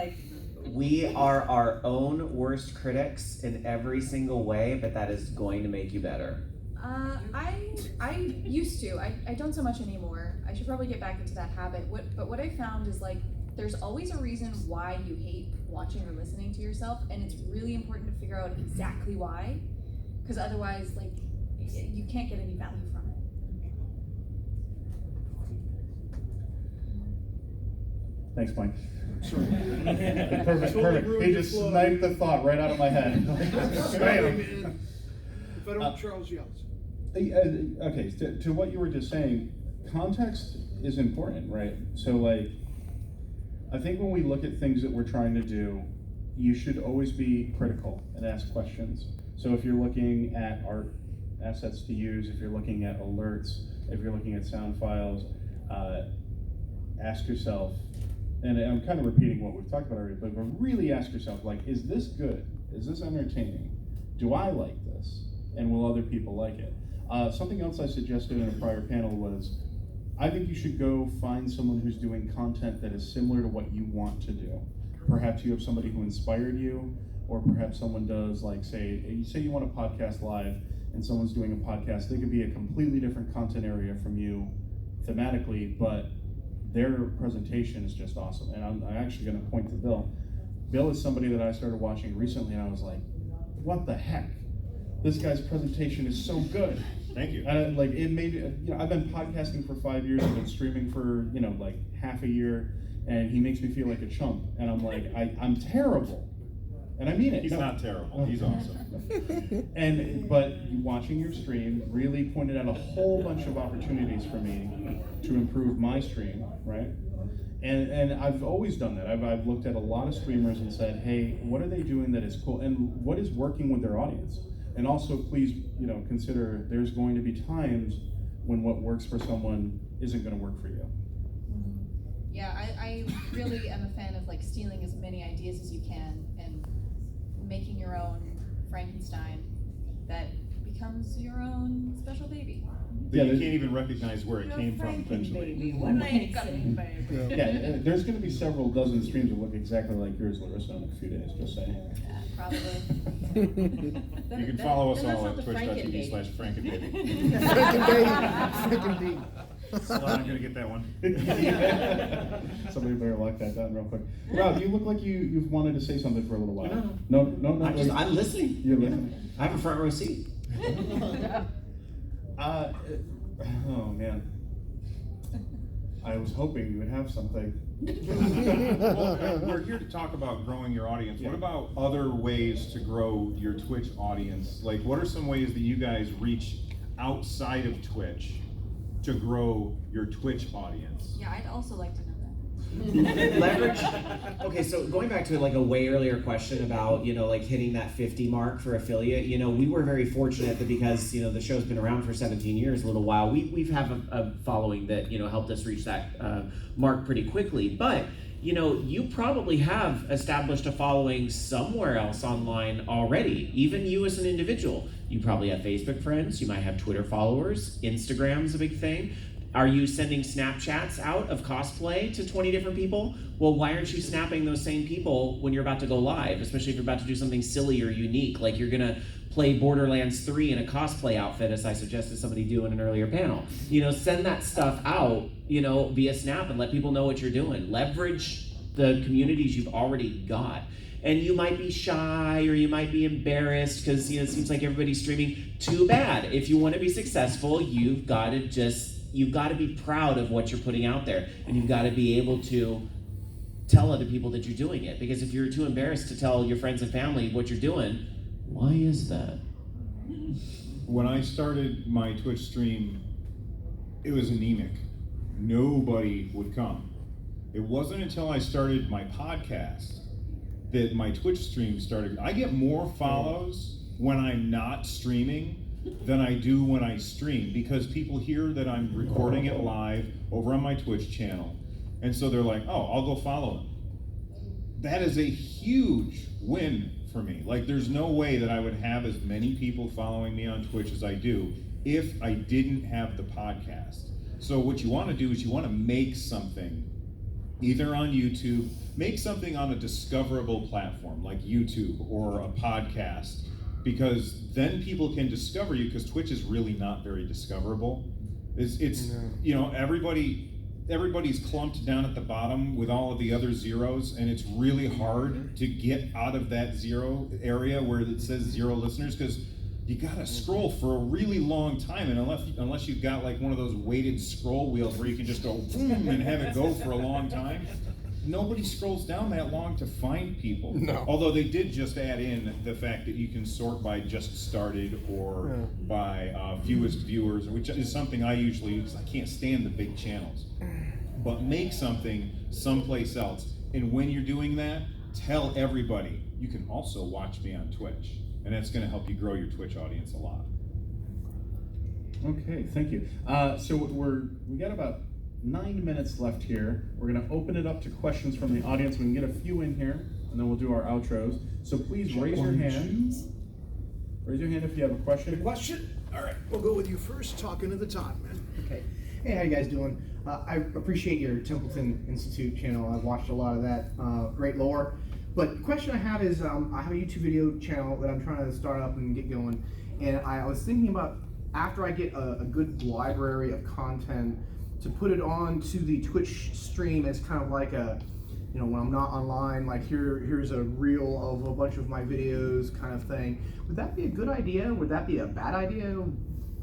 We are our own worst critics in every single way, but that is going to make you better. I used to. I don't so much anymore. I should probably get back into that habit. But what I found is there's always a reason why you hate watching or listening to yourself, and it's really important to figure out exactly why, because otherwise, you can't get any value from it. Thanks, Mike. Perfect. He just sniped the thought right out of my head. Spam. If I don't, Charles yells. Okay, to what you were just saying, context is important, right? So I think when we look at things that we're trying to do, you should always be critical and ask questions. So if you're looking at art assets to use, if you're looking at alerts, if you're looking at sound files, ask yourself, and I'm kind of repeating what we've talked about already, but really ask yourself, is this good? Is this entertaining? Do I like this? And will other people like it? Something else I suggested in a prior panel was, I think you should go find someone who's doing content that is similar to what you want to do. Perhaps you have somebody who inspired you, or perhaps someone does, say you want a podcast live, and someone's doing a podcast. They could be a completely different content area from you thematically, but their presentation is just awesome. And I'm actually going to point to Bill. Bill is somebody that I started watching recently, and I was like, what the heck? This guy's presentation is so good. Thank you. And it made me, I've been podcasting for 5 years. I've been streaming for half a year, and he makes me feel like a chump. And I'm like, I'm terrible, and I mean it. He's not terrible. He's awesome. But watching your stream really pointed out a whole bunch of opportunities for me to improve my stream, right? And I've always done that. I've looked at a lot of streamers and said, hey, what are they doing that is cool, and what is working with their audience? And also, please, consider there's going to be times when what works for someone isn't going to work for you. Yeah, I really am a fan of like stealing as many ideas as you can and making your own Frankenstein that becomes your own special baby. That you can't even recognize where it came from eventually. Baby, one might say. Yeah, there's going to be several dozen streams that look exactly like yours, Larissa, in a few days, just saying. Yeah, probably. You can follow us all at twitch.tv/frankenbaby. Frankenbaby. Well, I'm gonna get that one. Somebody better lock that down real quick. Rob, you look like you've wanted to say something for a little while. No. I'm listening. You're listening. I have a front row seat. Oh man. I was hoping you would have something. Well, we're here to talk about growing your audience. What about other ways to grow your Twitch audience? Like, what are some ways that you guys reach outside of Twitch to grow your Twitch audience? Yeah, I'd also like to know that. Leverage. Okay, so going back to like a way earlier question about, like hitting that 50 mark for affiliate, we were very fortunate that because, the show's been around for 17 years, a little while, we've have a following that, helped us reach that mark pretty quickly. But, you probably have established a following somewhere else online already, even you as an individual. You probably have Facebook friends, you might have Twitter followers, Instagram's a big thing. Are you sending Snapchats out of cosplay to 20 different people? Well, why aren't you snapping those same people when you're about to go live, especially if you're about to do something silly or unique, like you're gonna play Borderlands 3 in a cosplay outfit, as I suggested somebody do in an earlier panel. Send that stuff out, via Snap and let people know what you're doing. Leverage the communities you've already got. And you might be shy or you might be embarrassed because, it seems like everybody's streaming. Too bad. If you want to be successful, you've got to be proud of what you're putting out there, and you've got to be able to tell other people that you're doing it. Because if you're too embarrassed to tell your friends and family what you're doing, why is that? When I started my Twitch stream, it was anemic. Nobody would come. It wasn't until I started my podcast that my Twitch stream started. I get more follows when I'm not streaming than I do when I stream, because people hear that I'm recording it live over on my Twitch channel, and so they're like, oh, I'll go follow them. That is a huge win for me. Like, there's no way that I would have as many people following me on Twitch as I do if I didn't have the podcast. So what you want to do is you want to make something either on YouTube, make something on a discoverable platform like YouTube or a podcast, because then people can discover you, because Twitch is really not very discoverable. Everybody's clumped down at the bottom with all of the other zeros, and it's really hard to get out of that zero area where it says 0 listeners, because you gotta scroll for a really long time, and unless you've got like one of those weighted scroll wheels where you can just go boom and have it go for a long time, nobody scrolls down that long to find people. No. Although they did just add in the fact that you can sort by just started or by fewest viewers, which is something I usually use. I can't stand the big channels. But make something someplace else. And when you're doing that, tell everybody you can also watch me on Twitch. And that's going to help you grow your Twitch audience a lot. Okay, thank you. So we got about 9 minutes left here. We're going to open it up to questions from the audience. We can get a few in here, and then we'll do our outros. So please raise your hand. Raise your hand if you have a question. A question? All right, we'll go with you first. Talking to the top, man. Okay. Hey, how you guys doing? I appreciate your Templeton Institute channel. I've watched a lot of that. Great lore. But the question I have is, I have a YouTube video channel that I'm trying to start up and get going. And I was thinking about, after I get a good library of content, to put it on to the Twitch stream as kind of like a, when I'm not online, like here's a reel of a bunch of my videos kind of thing. Would that be a good idea? Would that be a bad idea?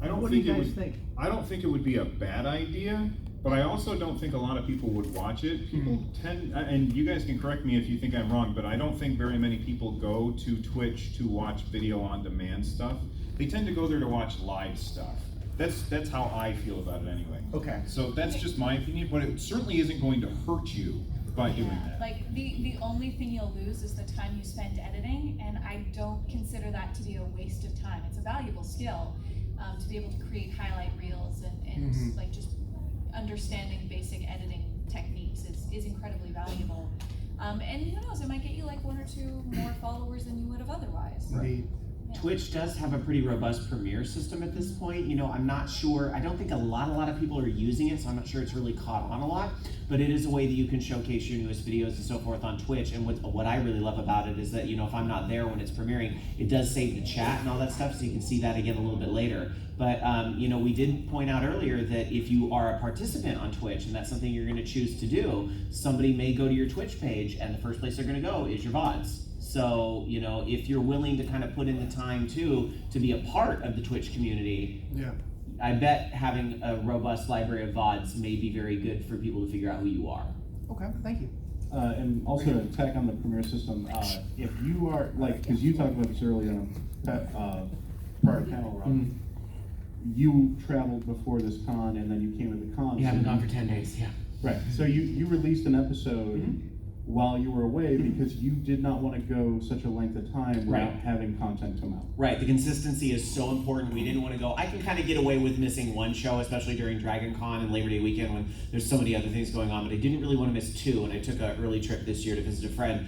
I don't What think do you it guys would. think? I don't think it would be a bad idea, but I also don't think a lot of people would watch it. People tend, and you guys can correct me if you think I'm wrong, but I don't think very many people go to Twitch to watch video on demand stuff. They tend to go there to watch live stuff. That's how I feel about it anyway. Okay. So that's just my opinion, but it certainly isn't going to hurt you by doing that. Like the only thing you'll lose is the time you spend editing, and I don't consider that to be a waste of time. It's a valuable skill, to be able to create highlight reels and like just understanding basic editing techniques is incredibly valuable. And who knows, it might get you like 1 or 2 more followers than you would have otherwise. Indeed. Yeah. Twitch does have a pretty robust premiere system at this point. You know, I'm not sure, I don't think a lot of people are using it, so I'm not sure it's really caught on a lot, but it is a way that you can showcase your newest videos and so forth on Twitch. And what I really love about it is that, you know, if I'm not there when it's premiering, it does save the chat and all that stuff, so you can see that again a little bit later. But, you know, we did point out earlier that if you are a participant on Twitch and that's something you're going to choose to do, somebody may go to your Twitch page and the first place they're going to go is your VODs. So, you know, if you're willing to kind of put in the time too to be a part of the Twitch community, Yeah. I bet having a robust library of VODs may be very good for people to figure out who you are. Okay, thank you. And also to tack on the premiere system, if you are, like, because you talked about this earlier on prior panel, Rob, you traveled before this con and then you came to the con. Yeah, so I've been gone for 10 days, yeah. Right, so you released an episode while you were away because you did not want to go such a length of time without having content come out. Right, the consistency is so important. We didn't want to go, I can kind of get away with missing one show, especially during Dragoncon and Labor Day weekend when there's so many other things going on, but I didn't really want to miss 2, and I took an early trip this year to visit a friend.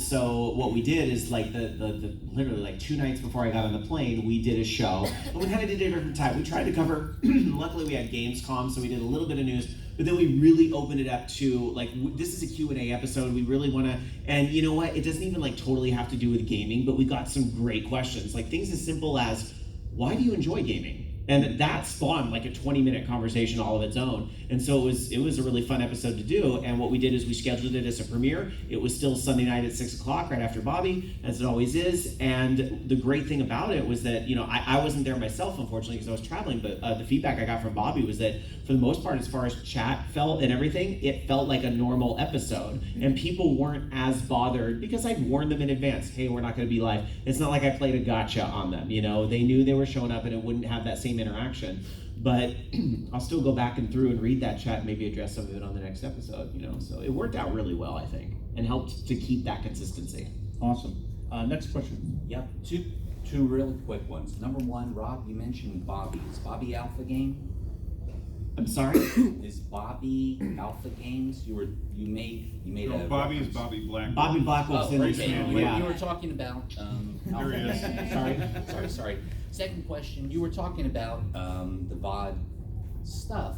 So what we did is like the literally like 2 nights before I got on the plane, we did a show, and we kind of did it every time. We tried to cover, luckily we had Gamescom, so we did a little bit of news, but then we really opened it up to like, this is a Q&A episode. We really want to, and you know what? It doesn't even like totally have to do with gaming, but we got some great questions. Like things as simple as, why do you enjoy gaming? And that spawned like a 20-minute conversation all of its own. And so it was a really fun episode to do. And what we did is we scheduled it as a premiere. It was still Sunday night at 6 o'clock, right after Bobby, as it always is. And the great thing about it was that, you know, I wasn't there myself, unfortunately, because I was traveling, but the feedback I got from Bobby was that for the most part, as far as chat felt and everything, it felt like a normal episode. And people weren't as bothered because I'd warned them in advance, hey, we're not gonna be live. It's not like I played a gotcha on them, you know? They knew they were showing up and it wouldn't have that same interaction. But I'll still go back and through and read that chat and maybe address some of it on the next episode, you know? So it worked out really well, I think, and helped to keep that consistency. Awesome. Next question. Yep, two really quick ones. Number one, Rob, you mentioned Bobby. Is Bobby Alpha Game? I'm sorry? Is Bobby Alpha Games? You made No, a Bobby reference. is Bobby Black. Bobby Blackwell's in this okay. channel, You yeah. were talking about There he is. sorry. Second question, you were talking about the VOD stuff,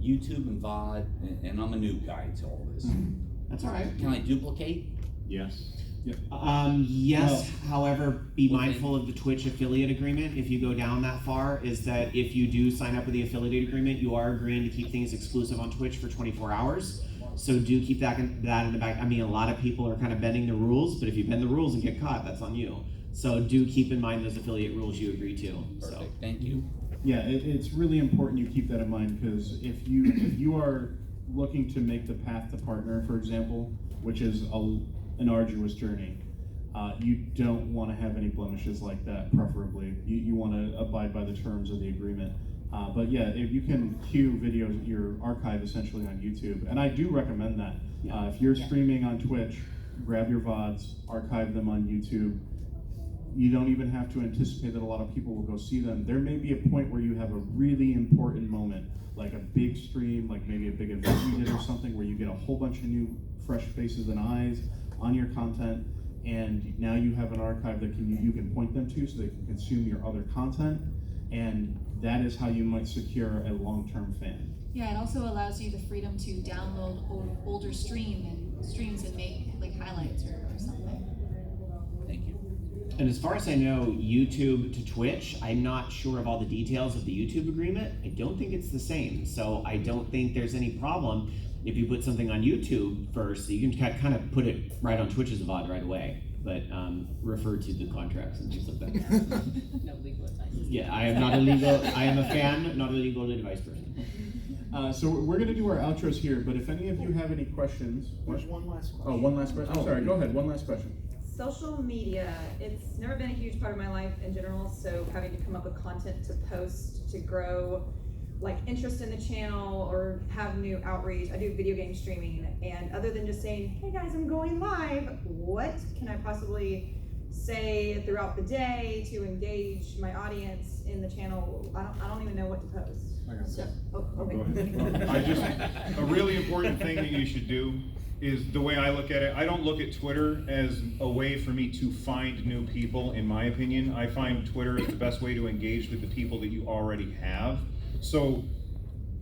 YouTube and VOD, and I'm a new guy to all this. That's all right. Can I duplicate? Yes. Yes, however, be Okay. mindful of the Twitch affiliate agreement. If you go down that far, is that if you do sign up with the affiliate agreement, you are agreeing to keep things exclusive on Twitch for 24 hours. So do keep that in the back. I mean, a lot of people are kind of bending the rules, but if you bend the rules and get caught, that's on you. So do keep in mind those affiliate rules you agree to. Perfect, So. thank you. Yeah, it's really important you keep that in mind because if you are looking to make the path to partner, for example, which is an arduous journey, you don't want to have any blemishes like that. Preferably, you want to abide by the terms of the agreement. But yeah, if you can queue videos, your archive essentially on YouTube, and I do recommend that. If you're streaming on Twitch, grab your VODs, archive them on YouTube. You don't even have to anticipate that a lot of people will go see them. There may be a point where you have a really important moment, like a big stream, like maybe a big event you did or something, where you get a whole bunch of new, fresh faces and eyes on your content, and now you have an archive that you can point them to so they can consume your other content, and that is how you might secure a long-term fan. Yeah, it also allows you the freedom to download older streams and make like highlights or something. Thank you. And as far as I know, YouTube to Twitch, I'm not sure of all the details of the YouTube agreement. I don't think it's the same. So I don't think there's any problem if you put something on YouTube first. You can kind of put it right on Twitch as a VOD right away, but refer to the contracts and things like that. No legal advice. Yeah, I am not illegal. I am a fan, not a legal advice person. So we're going to do our outros here, but if any of you have any questions. There's one last question. Oh, one last question? Oh. Sorry, go ahead, one last question. Social media, it's never been a huge part of my life in general, so having to come up with content to post to grow like interest in the channel or have new outreach. I do video game streaming, and other than just saying, hey guys, I'm going live, what can I possibly say throughout the day to engage my audience in the channel? I don't even know what to post. So, okay. Go ahead. A really important thing that you should do is the way I look at it. I don't look at Twitter as a way for me to find new people, in my opinion. I find Twitter is the best way to engage with the people that you already have. So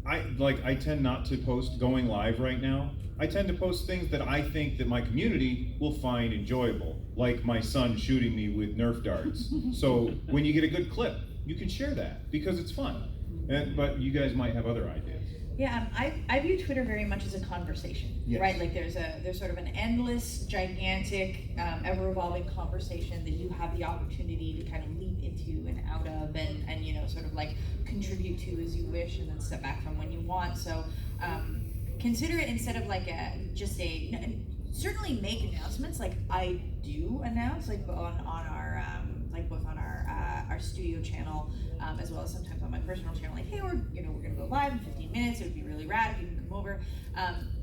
I tend not to post going live right now. I tend to post things that I think that my community will find enjoyable, like my son shooting me with Nerf darts. So when you get a good clip, you can share that because it's fun. But you guys might have other ideas. Yeah, I view Twitter very much as a conversation, Yes. right? Like there's sort of an endless, gigantic, ever-evolving conversation that you have the opportunity to kind of leap into and out of, and you know, sort of like contribute to as you wish, and then step back from when you want. So consider it instead of like certainly make announcements. Like I do announce, like on our both on our studio channel, as well as sometimes on my personal channel, like, hey, we're gonna go live in 15 minutes. It would be really rad if you can come over.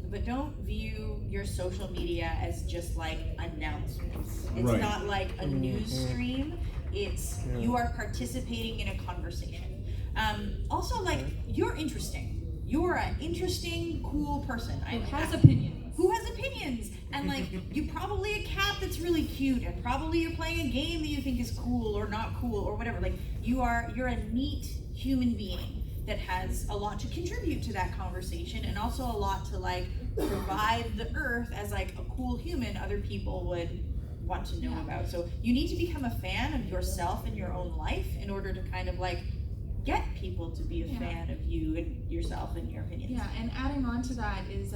But don't view your social media as just like announcements. It's Right. not like a news stream. It's you are participating in a conversation. Also, like, you're interesting. You're an interesting, cool person. Who has opinions. Who has opinions, and like you probably a cat that's really cute, and probably you're playing a game that you think is cool or not cool or whatever. Like you're a neat human being that has a lot to contribute to that conversation, and also a lot to like provide the earth as like a cool human other people would want to know about. So you need to become a fan of yourself and your own life in order to kind of like get people to be a fan of you and yourself and your opinions. Yeah, and adding on to that is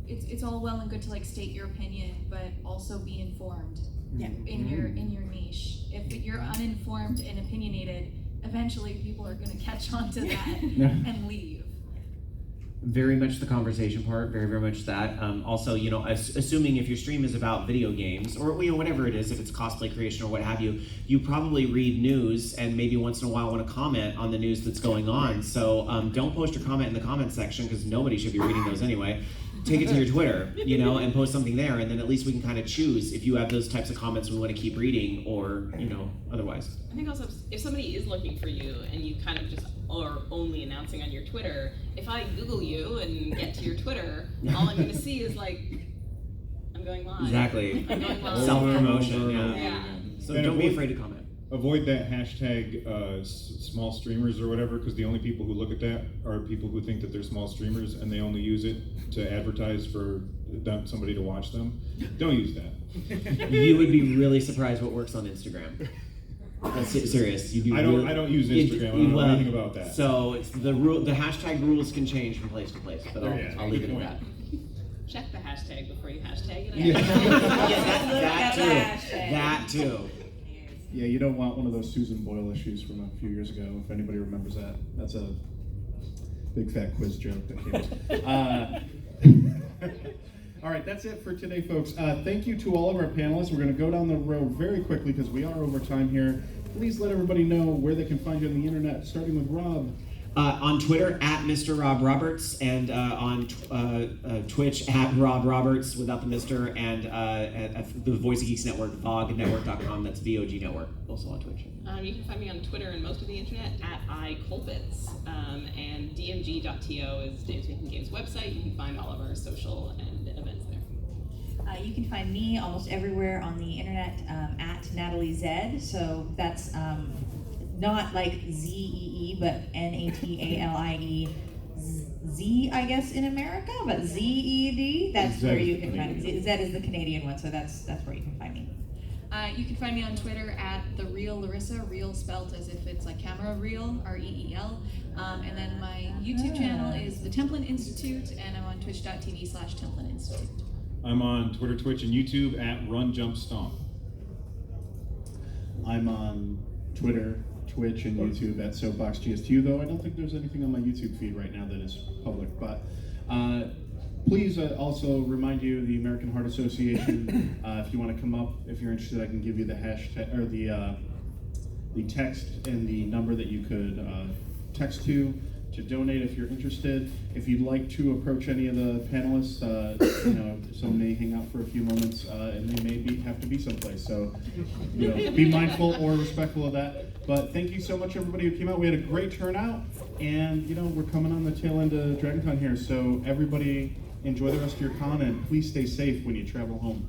it's all well and good to like state your opinion, but also be informed in your niche. If you're uninformed and opinionated, eventually people are going to catch on to that and leave. Very much the conversation part, very, very much that. Also, you know, assuming if your stream is about video games or you know, whatever it is, if it's cosplay creation or what have you, you probably read news and maybe once in a while want to comment on the news that's going on. So don't post your comment in the comment section because nobody should be reading those anyway. Take it to your Twitter, you know, and post something there, and then at least we can kind of choose if you have those types of comments we want to keep reading or, you know, otherwise. I think also if somebody is looking for you and you kind of just are only announcing on your Twitter, if I Google you and get to your Twitter, all I'm going to see is like, I'm going live. Exactly. I'm going live. Self-promotion, Yeah. So don't be afraid to comment. Avoid that hashtag small streamers or whatever, because the only people who look at that are people who think that they're small streamers and they only use it to advertise for somebody to watch them. Don't use that. You would be really surprised what works on Instagram. That's serious. You'd be I don't use Instagram. I don't know anything about that. So it's the hashtag rules can change from place to place, but I'll leave it at that. Check the hashtag before you hashtag it. That too. Yeah, you don't want one of those Susan Boyle issues from a few years ago, if anybody remembers that. That's a big fat quiz joke that came up. All right, that's it for today, folks. Thank you to all of our panelists. We're going to go down the road very quickly because we are over time here. Please let everybody know where they can find you on the internet, starting with Rob. On Twitter, at Mr. Rob Roberts, and on Twitch, at Rob Roberts, without the Mr., and at the Voice of Geeks Network, vognetwork.com, that's VOG Network, also on Twitch. You can find me on Twitter and most of the internet at iColpitts, and dmg.to is James Making Games website. You can find all of our social and events there. You can find me almost everywhere on the internet at Natalie Zed, so that's not like Z-E-E, but N-A-T-A-L-I-E Z, I guess, in America, but Z-E-D, that's where you can find it. Zed is the Canadian one, so that's where you can find me. You can find me on Twitter at The Real Larissa, real spelt as if it's like camera reel, R-E-E-L. And then my YouTube channel is The Templin Institute, and I'm on twitch.tv/Templin Institute. I'm on Twitter, Twitch, and YouTube at Run Jump Stomp. I'm on Twitter, Twitch, and YouTube at SoapboxGSTU, though I don't think there's anything on my YouTube feed right now that is public. But please also remind you, the American Heart Association, if you want to come up, if you're interested, I can give you the hashtag, or the text and the number that you could text to to donate if you're interested. If you'd like to approach any of the panelists, some may hang out for a few moments, and they may have to be someplace. So, be mindful or respectful of that. But thank you so much, everybody who came out. We had a great turnout, and we're coming on the tail end of Dragoncon here. So everybody, enjoy the rest of your con, and please stay safe when you travel home.